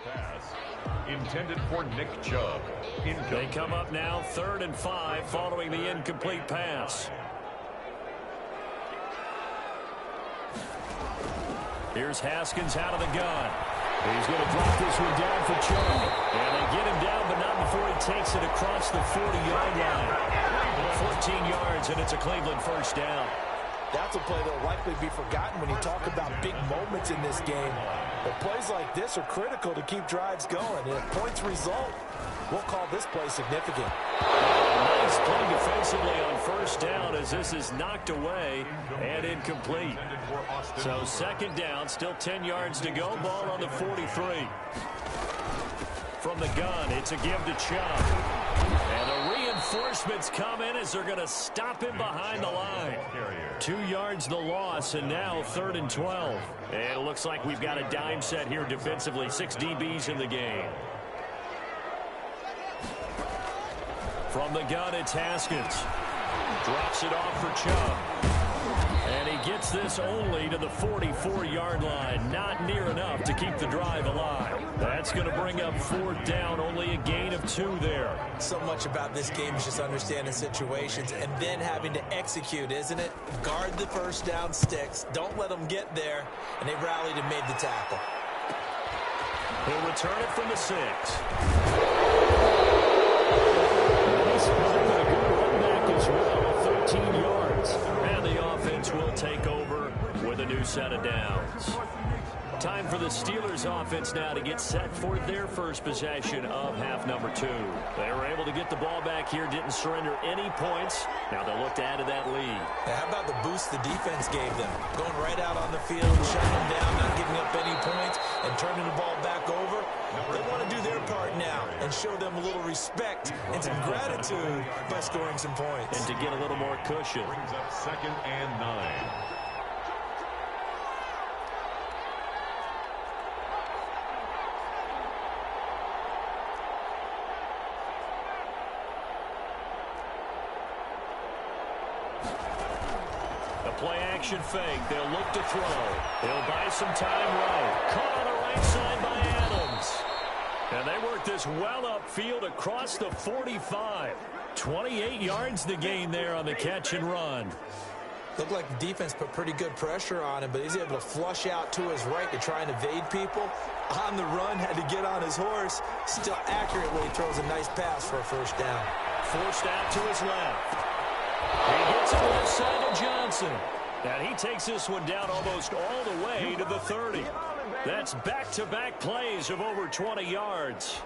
Pass intended for Nick Chubb. They come up now 3rd and 5 following the incomplete pass. Here's Haskins out of the gun. He's going to drop this one down for Chubb. And they get him down, but not before he takes it across the 40-yard line. 14 yards, and it's a Cleveland first down. That's a play that will likely be forgotten when you talk about big moments in this game. But plays like this are critical to keep drives going. And if points result, we'll call this play significant. Nice play defensively on first down as this is knocked away and incomplete. So 2nd down, still 10 yards to go. Ball on the 43. From the gun, it's a give to Chubb. And the reinforcements come in as they're going to stop him behind the line. 2 yards the loss, and now 3rd and 12. And it looks like we've got a dime set here defensively. 6 DBs in the game. From the gun, it's Haskins. Drops it off for Chubb. And he gets this only to the 44-yard line. Not near enough to keep the drive alive. That's going to bring up 4th down. Only a gain of 2 there. So much about this game is just understanding situations and then having to execute, isn't it? Guard the first down sticks. Don't let them get there. And they rallied and made the tackle. He'll return it from the 6. As well, 13 yards. And the offense will take over with a new set of downs. Time for the Steelers offense now to get set for their first possession of half number 2. They were able to get the ball back here, didn't surrender any points. Now they'll look to add to that lead. Now, how about the boost the defense gave them? Going right out on the field, shutting them down, not giving up any points, and turning the ball back over. They want to do their part now and show them a little respect and some gratitude by scoring some points. And to get a little more cushion. Brings up 2nd and 9. Play action fake. They'll look to throw. They'll buy some time right. Caught on the right side by Adams. And they work this well upfield across the 45. 28 yards the gain there on the catch and run. Looked like the defense put pretty good pressure on him, but he's able to flush out to his right to try and evade people. On the run, had to get on his horse. Still accurately throws a nice pass for a first down. Forced out to his left. He gets it left side to Johnson. And he takes this one down almost all the way to the 30. That's back-to-back plays of over 20 yards.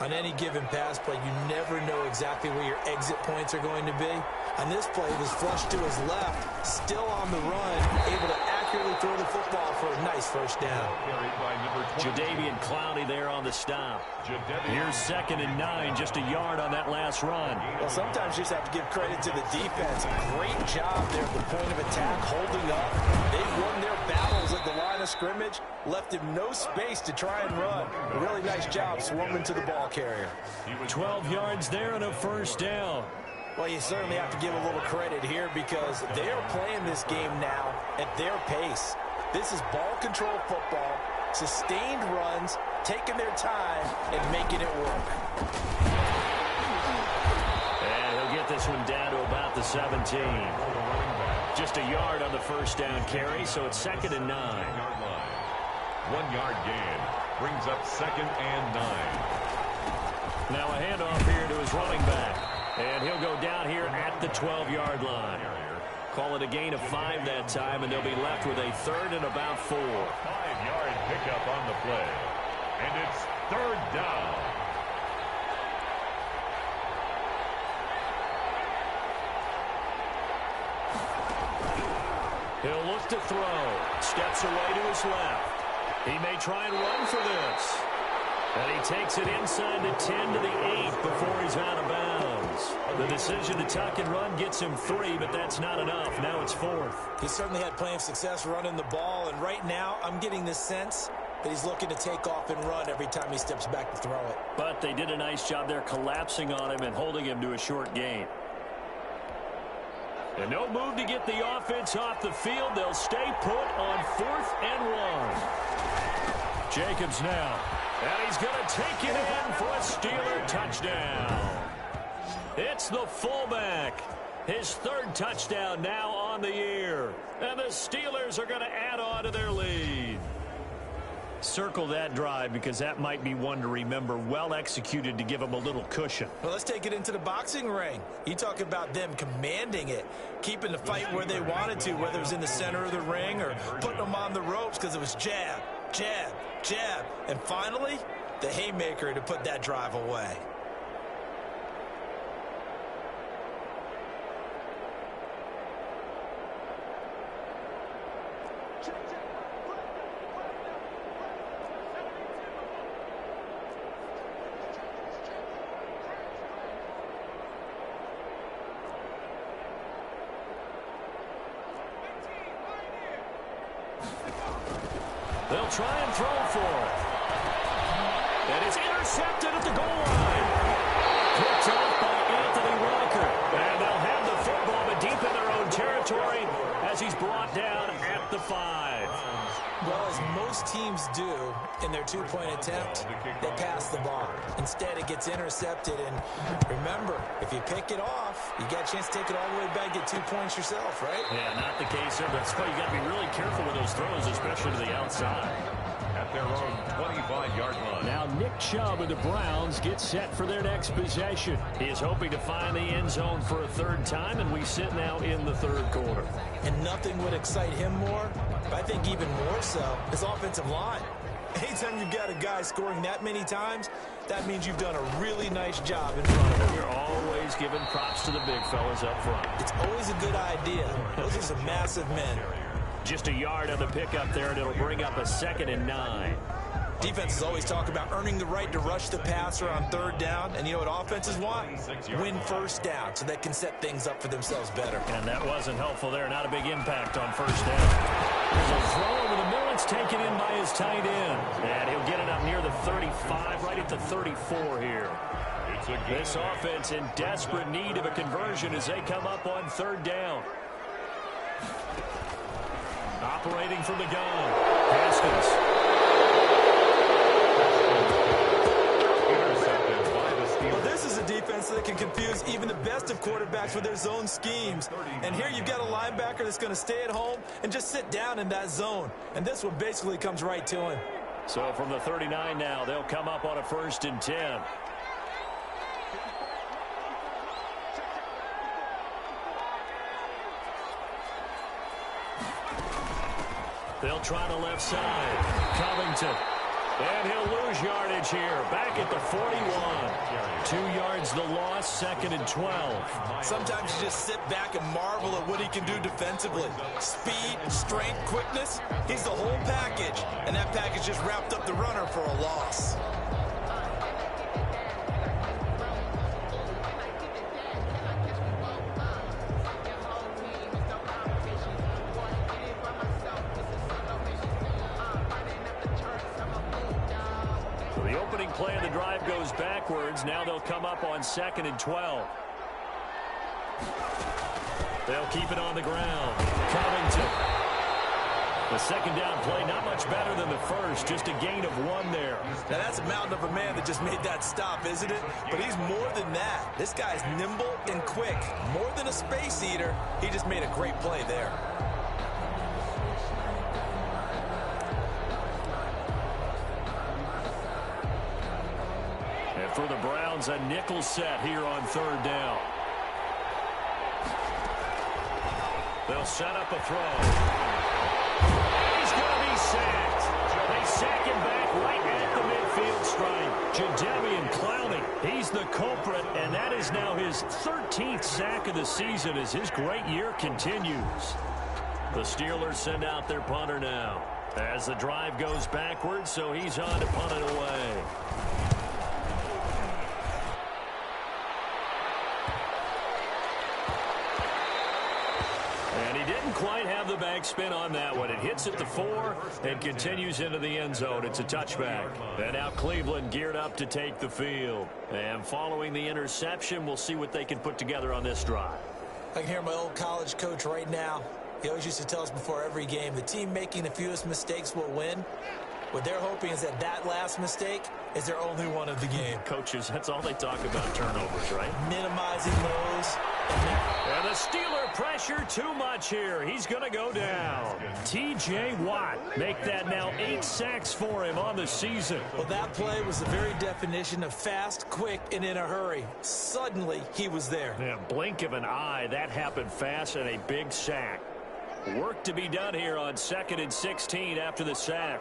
On any given pass play, you never know exactly where your exit points are going to be. On this play, he was flushed to his left, still on the run, able to accurately throw the football for a nice first down. Jadeveon Clowney there on the stop. Here's 2nd and 9, just a yard on that last run. Well, sometimes you just have to give credit to the defense. Great job there at the point of attack, holding up. They've won their battles at the line of scrimmage, left him no space to try and run. A really nice job swarming to the ball carrier. 12 yards there and a first down. Well, you certainly have to give a little credit here because they are playing this game now at their pace. This is ball control football, sustained runs, taking their time, and making it work. And he'll get this one down to about the 17. Just a yard on the first down carry, so it's 2nd and 9. 1 yard gain brings up 2nd and 9. Now a handoff here to his running back. And he'll go down here at the 12-yard line. Call it a gain of 5 that time, and they'll be left with a 3rd and about 4. 5-yard pickup on the play. And it's 3rd down. He'll look to throw. Steps away to his left. He may try and run for this. And he takes it inside the 10 to the 8 before he's out of bounds. The decision to tuck and run gets him 3, but that's not enough. Now it's 4th. He certainly had plenty of success running the ball, and right now I'm getting the sense that he's looking to take off and run every time he steps back to throw it. But they did a nice job there collapsing on him and holding him to a short gain. And no move to get the offense off the field. They'll stay put on 4th and 1. Jacobs now And he's going to take it in for a Steeler touchdown. It's the fullback. His third touchdown now on the year. And the Steelers are going to add on to their lead. Circle that drive because that might be one to remember. Well executed to give them a little cushion. Well, let's take it into the boxing ring. You talk about them commanding it, keeping the fight where they wanted to, whether it was in the center of the ring or putting them on the ropes because it was jab, jab, jab. And finally, the haymaker to put that drive away. They'll try and throw for it. And it's intercepted at the goal line. Picked off by Anthony Walker. And they'll have the football, but deep in their own territory as he's brought down at the 5. Well, as most teams do in their two-point attempt, they pass the ball. Instead, it gets intercepted. And remember, if you pick it off, you get a chance to take it all the way back, get 2 points yourself, right? Yeah, not the case here. That's why you got to be really careful with those throws, especially to the outside. At their own 25-yard line. Now Nick Chubb of the Browns gets set for their next possession. He is hoping to find the end zone for a third time, and we sit now in the third quarter. And nothing would excite him more, but I think even more so, his offensive line. Anytime you've got a guy scoring that many times, that means you've done a really nice job in front of him. You're always giving props to the big fellas up front. It's always a good idea. Those are some massive men. Just a yard on the pickup there, and it'll bring up a 2nd and 9. Defenses always talk about earning the right to rush the passer on third down, and you know what offenses want? Win first down so they can set things up for themselves better. And that wasn't helpful there. Not a big impact on first down. There's a throw over the middle. It's taken in by his tight end. And he'll get it up near the 35, right at the 34 here. This offense in desperate need of a conversion as they come up on third down. Operating from the gun, Haskins. Well, this is a defense that can confuse even the best of quarterbacks with their zone schemes. And here you've got a linebacker that's going to stay at home and just sit down in that zone. And this one basically comes right to him. So from the 39 now, they'll come up on a 1st and 10. They'll try the left side. Covington. And he'll lose yardage here. Back at the 41. 2 yards the loss, 2nd and 12. Sometimes you just sit back and marvel at what he can do defensively. Speed, strength, quickness. He's the whole package. And that package just wrapped up the runner for a loss. Play of the drive goes backwards. Now they'll come up on 2nd and 12. They'll keep it on the ground. Covington. The 2nd down play, not much better than the first. Just a gain of 1 there. Now that's a mountain of a man that just made that stop, isn't it? But he's more than that. This guy's nimble and quick. More than a space eater. He just made a great play there. For the Browns, a nickel set here on 3rd down. They'll set up a throw. He's going to be sacked. They sack him back right at the midfield stripe. Jadeveon Clowney, he's the culprit, and that is now his 13th sack of the season as his great year continues. The Steelers send out their punter now as the drive goes backwards, so he's on to punt it away. Quite have the backspin on that one. It hits at the 4 and continues into the end zone. It's a touchback. And now Cleveland geared up to take the field. And following the interception, we'll see what they can put together on this drive. I can hear my old college coach right now. He always used to tell us before every game, the team making the fewest mistakes will win. What they're hoping is that last mistake is their only one of the game. Coaches, that's all they talk about, turnovers, right? Minimizing those. And the Steeler pressure too much here. He's going to go down. T.J. Watt, make that now 8 sacks for him on the season. Well, that play was the very definition of fast, quick, and in a hurry. Suddenly, he was there. Yeah, blink of an eye, that happened fast and a big sack. Work to be done here on 2nd and 16 after the sack.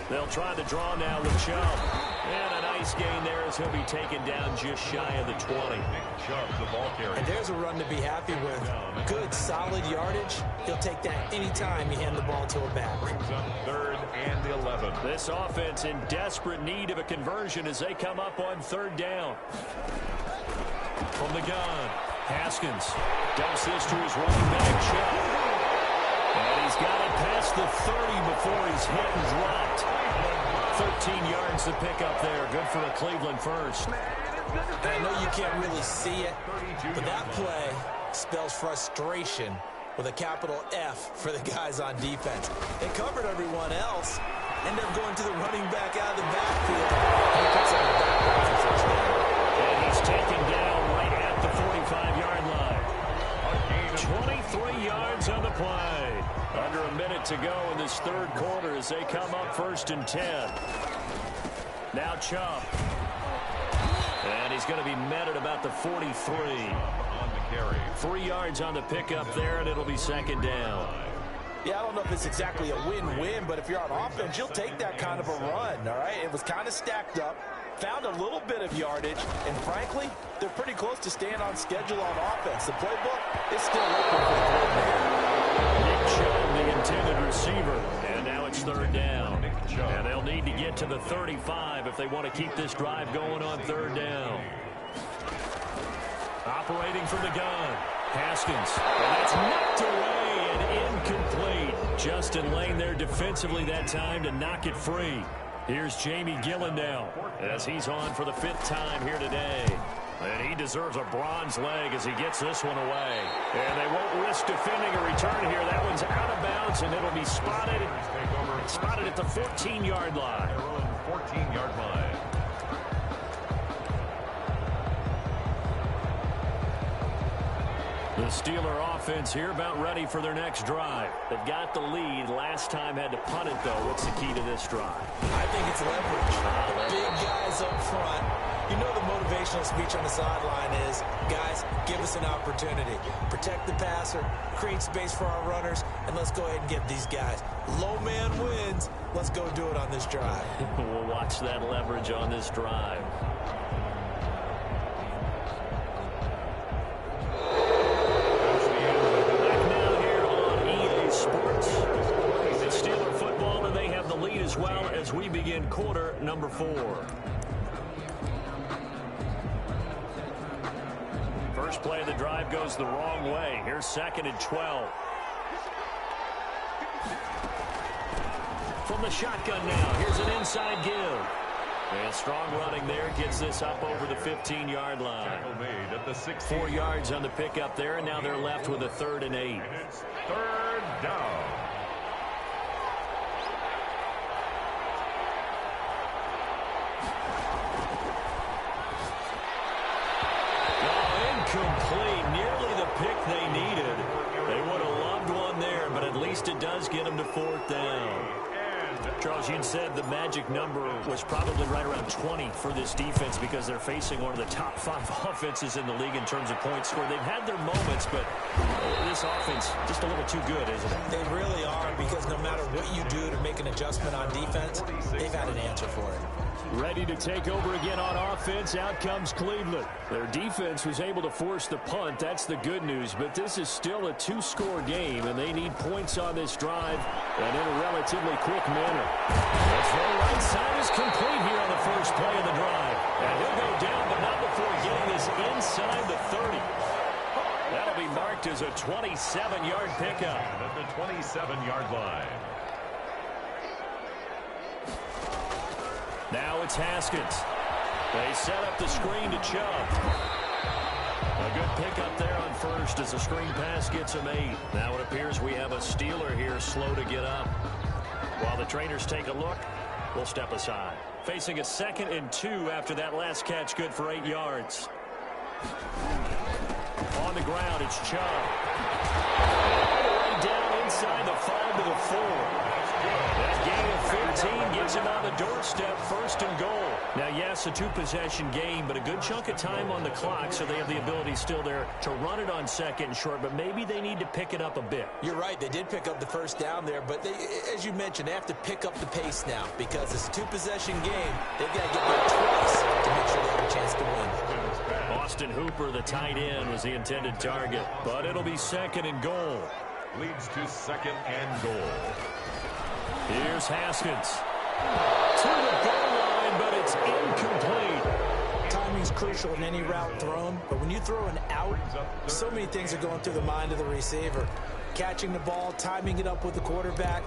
They'll try the draw now with Chubb. And a nice gain there as he'll be taken down just shy of the 20. Chubb, the ball carrier. And there's a run to be happy with. Good, solid yardage. He'll take that anytime you hand the ball to a back. Brings up 3rd and 11. This offense in desperate need of a conversion as they come up on 3rd down. From the gun, Haskins dumps this to his running back, Chubb. And he's got it past the 30 before he's hit and dropped. 13 yards to pick up there. Good for a Cleveland first. I know you can't really see it, but that play spells frustration with a capital F for the guys on defense. They covered everyone else, end up going to the running back out of the backfield. He picks up a back for first down. And he's taken down right at the 45-yard line. 23 yards on the play. Under a minute to go in this 3rd quarter as they come up 1st and 10. Now Chubb. And he's going to be met at about the 43. On the carry. 3 yards on the pickup there, and it'll be 2nd down. Yeah, I don't know if it's exactly a win-win, but if you're on offense, you'll take that kind of a run, all right? It was kind of stacked up, found a little bit of yardage, and frankly, they're pretty close to staying on schedule on offense. The playbook is still open for the coordinator. Nick Chubb, the intended receiver, and now it's 3rd down. And they'll need to get to the 35 if they want to keep this drive going on 3rd down. Operating from the gun, Haskins. And that's knocked away and incomplete. Justin Lane there defensively that time to knock it free. Here's Jamie Gillen now as he's on for the 5th time here today. And he deserves a bronze leg as he gets this one away. And they won't risk defending a return here. That one's out of bounds, and it'll be spotted at the 14-yard line. 14-yard line. The Steeler offense here about ready for their next drive. They've got the lead. Last time had to punt it, though. What's the key to this drive? I think it's leverage. Big guys up front. You know the motivational speech on the sideline is, guys, give us an opportunity. Protect the passer, create space for our runners, and let's go ahead and get these guys. Low man wins. Let's go do it on this drive. We'll watch that leverage on this drive. Back now here on EA Sports. It's Steeler football, and they have the lead as well as we begin quarter number 4. First play of the drive goes the wrong way. Here's 2nd and 12. From the shotgun now, here's an inside give. And strong running there gets this up over the 15-yard line. Tackle made at the 16. 4 yards on the pickup there, and now they're left with a 3rd and 8. It's 3rd down. Incomplete, nearly the pick they needed. They would have loved one there, but at least it does get them to 4th down. Charles, you said the magic number was probably right around 20 for this defense because they're facing one of the top 5 offenses in the league in terms of points scored. They've had their moments, but this offense just a little too good, isn't it? They really are, because no matter what you do to make an adjustment on defense, they've had an answer for it. Ready to take over again on offense. Out comes Cleveland. Their defense was able to force the punt. That's the good news. But this is still a 2-score game, and they need points on this drive and in a relatively quick manner. The throw right side is complete here on the first play of the drive. And he'll go down, but not before getting this inside the 30. That'll be marked as a 27-yard pickup. And at the 27-yard line. Now it's Haskins. They set up the screen to Chubb. A good pickup there on first as the screen pass gets him 8. Now it appears we have a Steeler here slow to get up. While the trainers take a look, we'll step aside. Facing a 2nd and 2 after that last catch, good for 8 yards. On the ground, it's Chubb. All the way down inside the 5 to the 4. That gain of 15 gets him on the doorstep, 1st and goal. Now, yes, a 2-possession game, but a good chunk of time on the clock, so they have the ability still there to run it on 2nd and short, but maybe they need to pick it up a bit. You're right. They did pick up the 1st down there, but they, as you mentioned, they have to pick up the pace now because it's a 2-possession game. They've got to get there twice to make sure they have a chance to win. Austin Hooper, the tight end, was the intended target, but it'll be 2nd and goal. Leads to 2nd and goal. Here's Haskins. To the goal line, but it's incomplete. Timing's crucial in any route thrown, but when you throw an out, so many things are going through the mind of the receiver. Catching the ball, timing it up with the quarterback.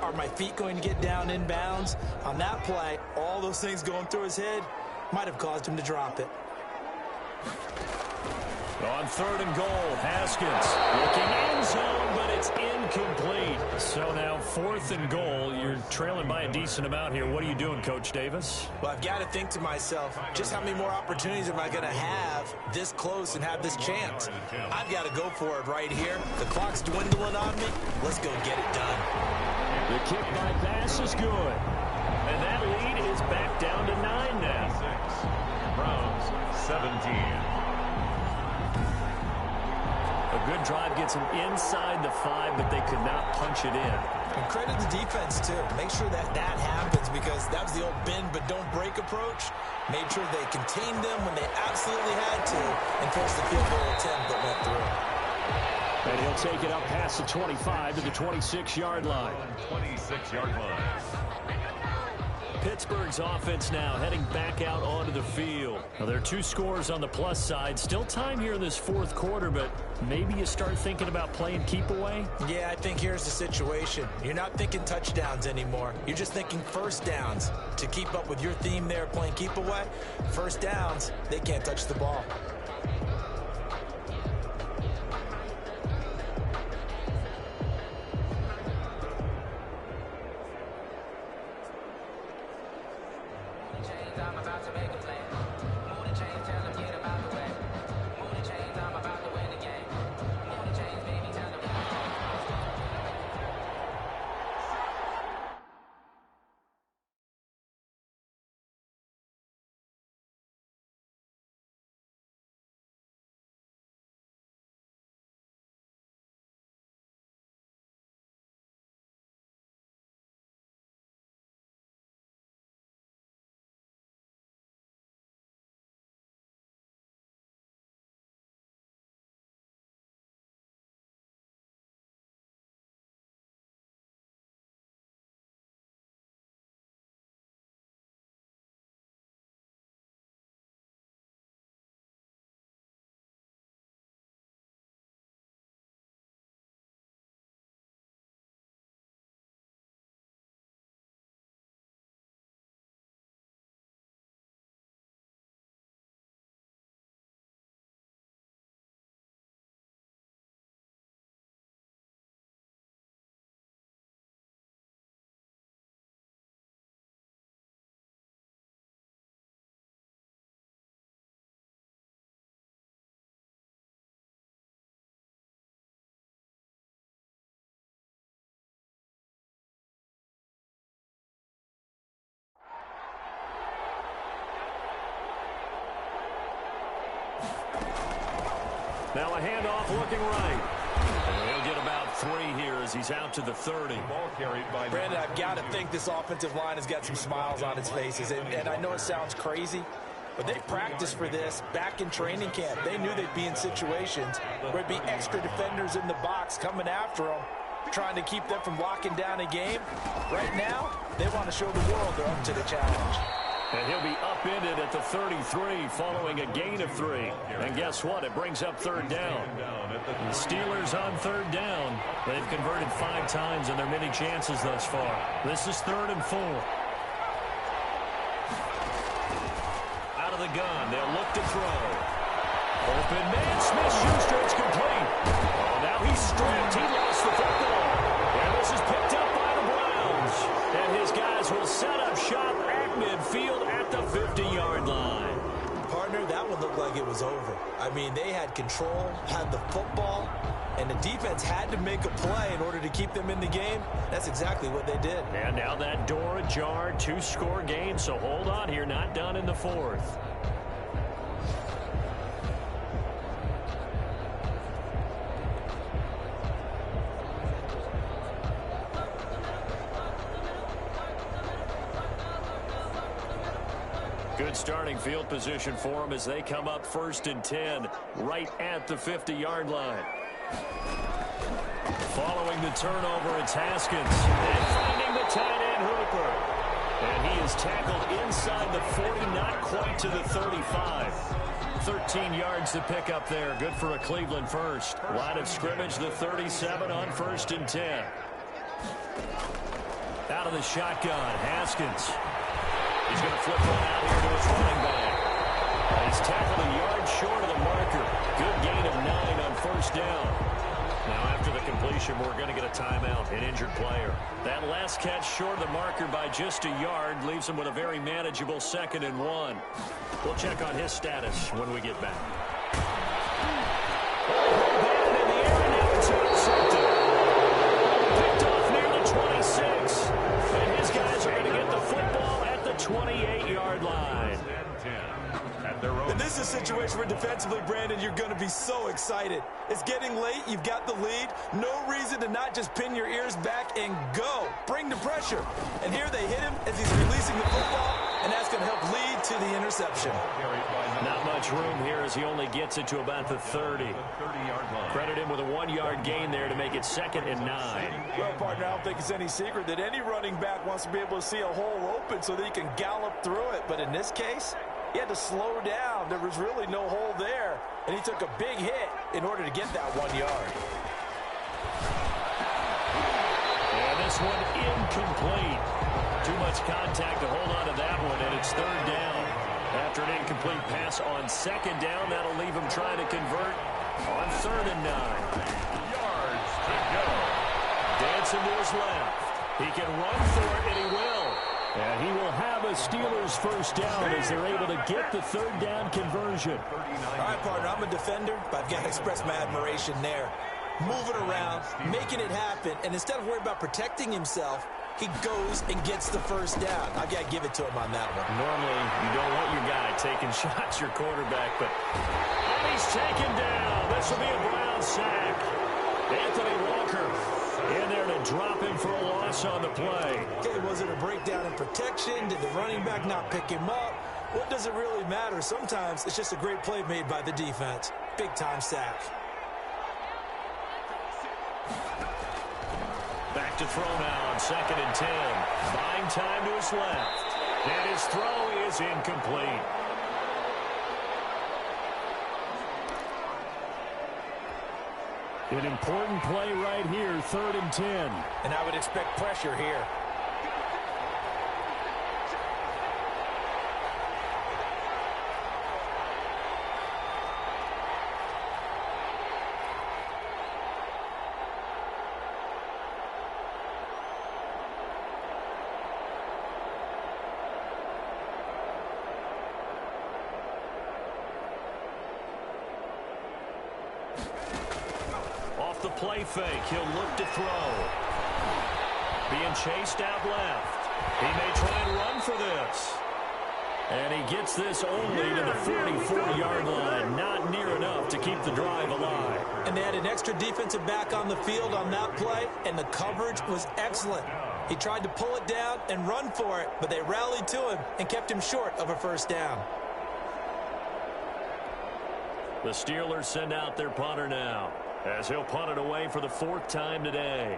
Are my feet going to get down in bounds? On that play, all those things going through his head might have caused him to drop it. On 3rd and goal, Haskins looking end zone, but it's incomplete. So now 4th and goal. You're trailing by a decent amount here. What are you doing, Coach Davis? Well, I've got to think to myself, just how many more opportunities am I going to have this close and have this chance? I've got to go for it right here. The clock's dwindling on me. Let's go get it done. The kick by pass is good. And that lead is back down to 9 now. 6. Browns 17. A good drive gets them inside the 5, but they could not punch it in. And credit the defense, too. Make sure that that happens because that was the old bend but don't break approach. Made sure they contained them when they absolutely had to and forced the field goal attempt that went through. And he'll take it up past the 25 to the 26-yard line. 26-yard line. Pittsburgh's offense now heading back out onto the field. Now, there are 2 scores on the plus side. Still time here in this 4th quarter, but maybe you start thinking about playing keep away? Yeah, I think here's the situation. You're not thinking touchdowns anymore. You're just thinking 1st downs. To keep up with your theme there playing keep away, 1st downs, they can't touch the ball. Now a handoff looking right. And he'll get about 3 here as he's out to the 30. Ball carried by Brandon, I've got to think this offensive line has got some smiles on its faces. And I know it sounds crazy, but they practiced for this back in training camp. They knew they'd be in situations where there'd be extra defenders in the box coming after them, trying to keep them from locking down a game. Right now, they want to show the world they're up to the challenge. And he'll be upended at the 33 following a gain of 3. And guess what? It brings up 3rd down. The Steelers on 3rd down. They've converted 5 times in their many chances thus far. This is 3rd and 4. Out of the gun. They'll look to throw. Open man, Smith-Schuster, it's complete. Oh, now he's stripped. He lost the football. And this is picked up by the Browns. And his guys will set up shop at midfield at the 50-yard line. Partner, that one looked like it was over. I mean, they had control, had the football, and the defense had to make a play in order to keep them in the game. That's exactly what they did. And now that door ajar, 2-score game, so hold on here, not done in the fourth. Good starting field position for them as they come up 1st and 10 right at the 50-yard line. Following the turnover, it's Haskins. And finding the tight end, Hooper. And he is tackled inside the 40, not quite to the 35. 13 yards to pick up there. Good for a Cleveland first. Line of scrimmage, the 37 on 1st and 10. Out of the shotgun, Haskins. He's going to flip one out here to his running back. He's tackled a yard short of the marker. Good gain of 9 on 1st down. Now after the completion, we're going to get a timeout, an injured player. That last catch short of the marker by just a yard leaves him with a very manageable 2nd and 1. We'll check on his status when we get back. Down in the air, and now it's intercepted. Picked off near the 26. And his guys are going to get the football at the 28-yard line. And this is a situation where defensively, Brandon, you're going to be so excited. It's getting late. You've got the lead. No reason to not just pin your ears back and go. Bring the pressure. And here they hit him as he's releasing the football, and that's going to help lead to the interception. Not much room here as he only gets it to about the 30. Credit him with a 1-yard gain there to make it 2nd and 9. Well, partner, I don't think it's any secret that any running back wants to be able to see a hole open so that he can gallop through it. But in this case, he had to slow down. There was really no hole there, and he took a big hit in order to get that 1 yard. And this one incomplete. Too much contact to hold on to that one, and it's 3rd down. After an incomplete pass on 2nd down, that'll leave him trying to convert on 3rd and 9. Yards to go. Dancing to his left. He can run for it, and he will. And he will have a Steelers 1st down as they're able to get the 3rd down conversion. All right, partner, I'm a defender, but I've got to express my admiration there. Moving around, making it happen, and instead of worrying about protecting himself, he goes and gets the 1st down. I've got to give it to him on that one. Normally, you don't want your guy taking shots, your quarterback, but he's taken down. This will be a Brown sack. Anthony Walker in there to drop him for a loss on the play. Okay, was it a breakdown in protection? Did the running back not pick him up? What does it really matter? Sometimes it's just a great play made by the defense. Big-time sack. Back to throw now on 2nd and 10. Buying time to his left. And his throw is incomplete. An important play right here, 3rd and 10. And I would expect pressure here. Off the play fake, he'll look to throw. Being chased out left. He may try and run for this. And he gets this only to the 44-yard line. Not near enough to keep the drive alive. And they had an extra defensive back on the field on that play, and the coverage was excellent. He tried to pull it down and run for it, but they rallied to him and kept him short of a 1st down. The Steelers send out their punter now, as he'll punt it away for the 4th time today.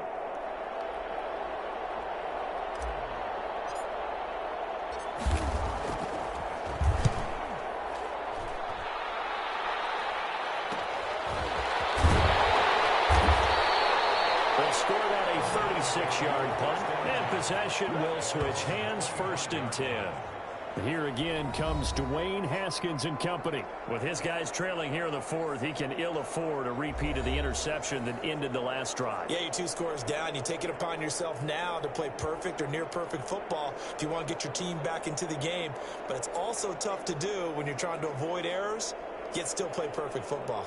They'll score that a 36-yard punt, and possession will switch hands, 1st and 10. Here again comes Dwayne Haskins and company. With his guys trailing here in the fourth, he can ill afford a repeat of the interception that ended the last drive. Yeah, you're 2 scores down. You take it upon yourself now to play perfect or near perfect football if you want to get your team back into the game. But it's also tough to do when you're trying to avoid errors, yet still play perfect football.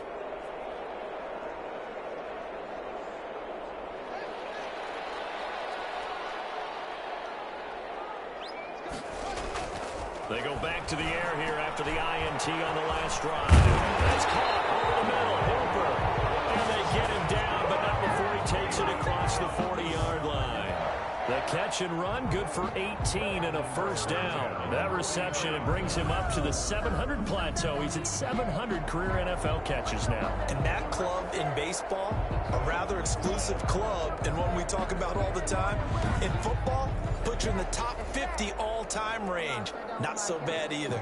They go back to the air here after the INT on the last drive. That's caught over the middle. Hooper. And they get him down, but not before he takes it across the 40-yard line. The catch and run, good for 18 and a first down. That reception, it brings him up to the 700 plateau. He's at 700 career NFL catches now. And that club in baseball, a rather exclusive club, and one we talk about all the time. In football, puts you in the top 50 all-time range. Not so bad either.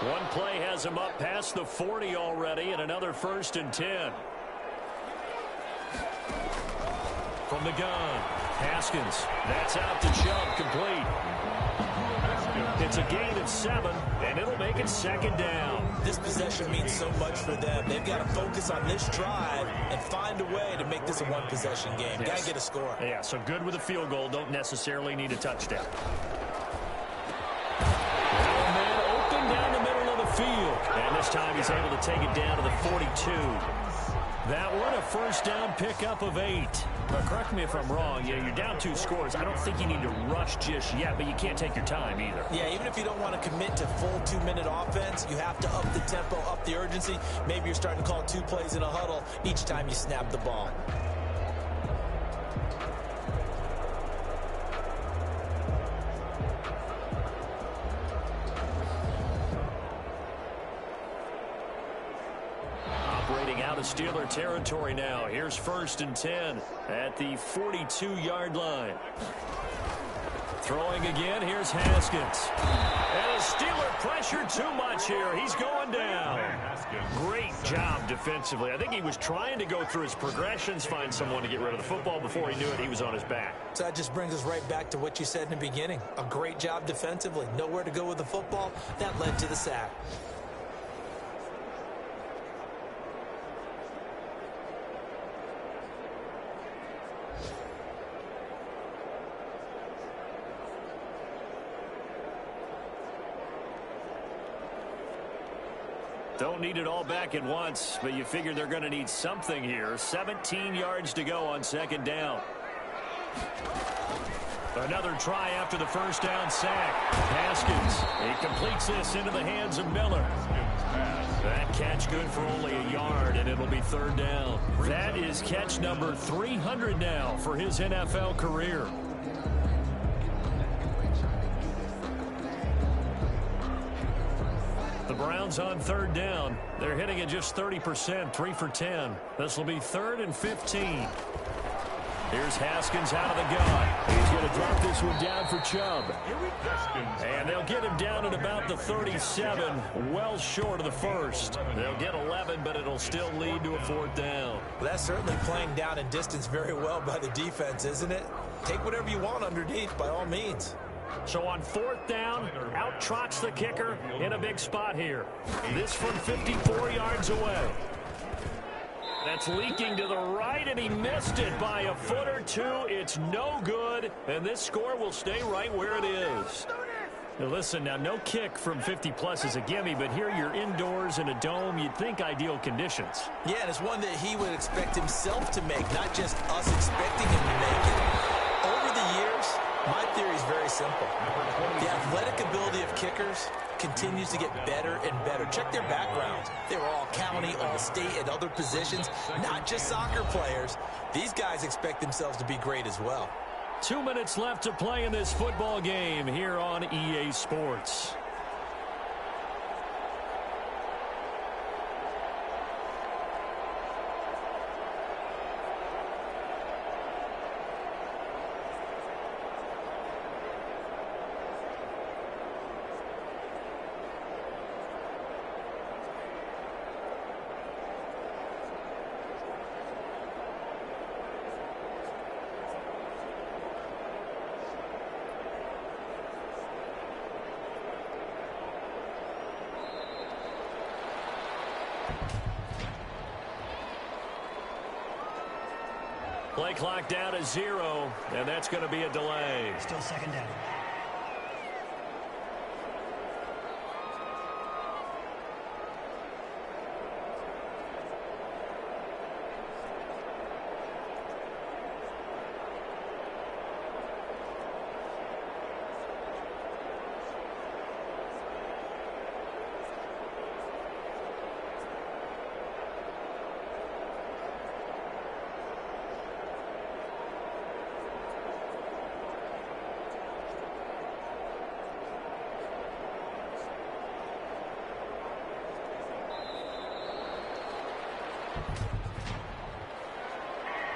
One play has him up past the 40 already, and another 1st and 10. From the gun, Haskins. That's out to Chubb, complete. It's a gain of 7, and it'll make it 2nd down. This possession means so much for them. They've got to focus on this drive and find a way to make this a one-possession game. Yes. Got to get a score. Yeah, so good with a field goal. Don't necessarily need a touchdown. Down the middle of the field. And this time he's able to take it down to the 42. That one, a first down pickup of 8. But correct me if I'm wrong. Yeah, you're down 2 scores. I don't think you need to rush just yet, but you can't take your time either. Yeah, even if you don't want to commit to full 2-minute offense, you have to up the tempo, up the urgency. Maybe you're starting to call 2 plays in a huddle each time you snap the ball. Out of Steeler territory now. Here's 1st and 10 at the 42-yard line. Throwing again. Here's Haskins. And a Steeler pressure too much here. He's going down. Great job defensively. I think he was trying to go through his progressions, find someone to get rid of the football. Before he knew it, he was on his back. So that just brings us right back to what you said in the beginning. A great job defensively. Nowhere to go with the football. That led to the sack. Don't need it all back at once, but you figure they're going to need something here. 17 yards to go on 2nd down. Another try after the first down sack. Haskins, he completes this into the hands of Miller. That catch good for only a yard, and it'll be 3rd down. That is catch number 300 now for his NFL career. The Browns on 3rd down. They're hitting at just 30%, 3 for 10. This will be 3rd and 15. Here's Haskins out of the gun. He's going to drop this one down for Chubb. And they'll get him down at about the 37, well short of the 1st. They'll get 11, but it'll still lead to a 4th down. Well, that's certainly playing down in distance very well by the defense, isn't it? Take whatever you want underneath, by all means. So on 4th down, out trots the kicker in a big spot here. This from 54 yards away. That's leaking to the right, and he missed it by a foot or 2. It's no good, and this score will stay right where it is. Now listen, now no kick from 50-plus is a gimme, but here you're indoors in a dome. You'd think ideal conditions. Yeah, and it's one that he would expect himself to make, not just us expecting him to make it. Over the years, my theory is very simple. The athletic ability of kickers continues to get better and better. Check their backgrounds. They were all county, all state, and other positions, not just soccer players. These guys expect themselves to be great as well. 2 minutes left to play in this football game here on EA Sports. Play clock down to 0, and that's going to be a delay. Still second down.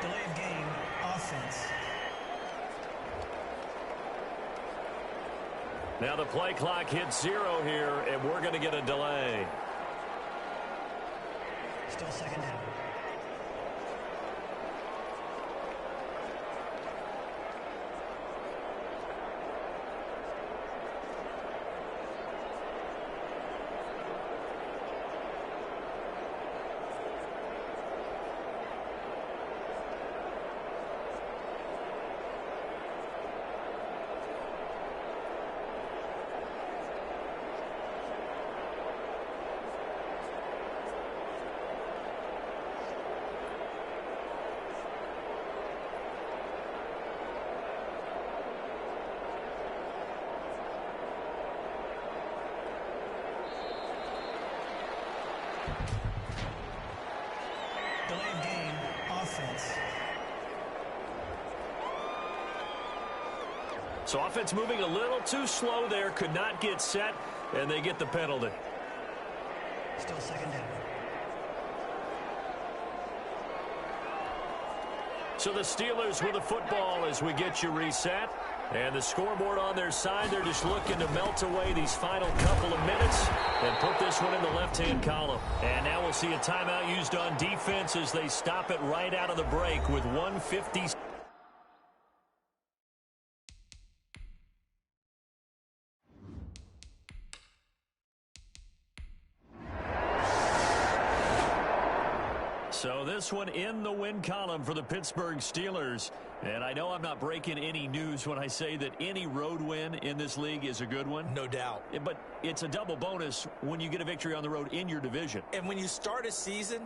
Delay of game, offense. Now the play clock hits 0 here, and we're going to get a delay. Still second down. Delay of game, offense. So offense moving a little too slow there, could not get set, and they get the penalty. Still second down. So the Steelers with the football as we get you reset. And the scoreboard on their side, they're just looking to melt away these final couple of minutes and put this one in the left-hand column. And now we'll see a timeout used on defense as they stop it right out of the break with 1:50. So this one in the win column for the Pittsburgh Steelers. And I know I'm not breaking any news when I say that any road win in this league is a good one. No doubt. But it's a double bonus when you get a victory on the road in your division. And when you start a season,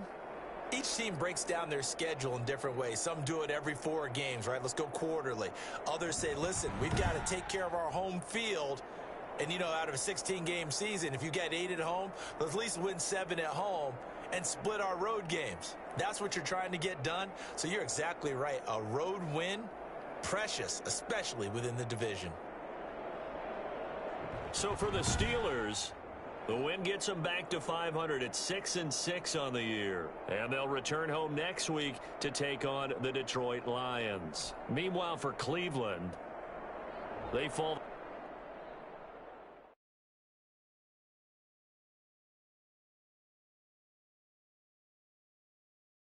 each team breaks down their schedule in different ways. Some do it every 4 games, right? Let's go quarterly. Others say, listen, we've got to take care of our home field. And, you know, out of a 16-game season, if you get 8 at home, let's at least win 7 at home and split our road games. That's what you're trying to get done. So you're exactly right. A road win, precious, especially within the division. So for the Steelers, the win gets them back to 500 at 6-6 on the year. And they'll return home next week to take on the Detroit Lions. Meanwhile, for Cleveland, they fall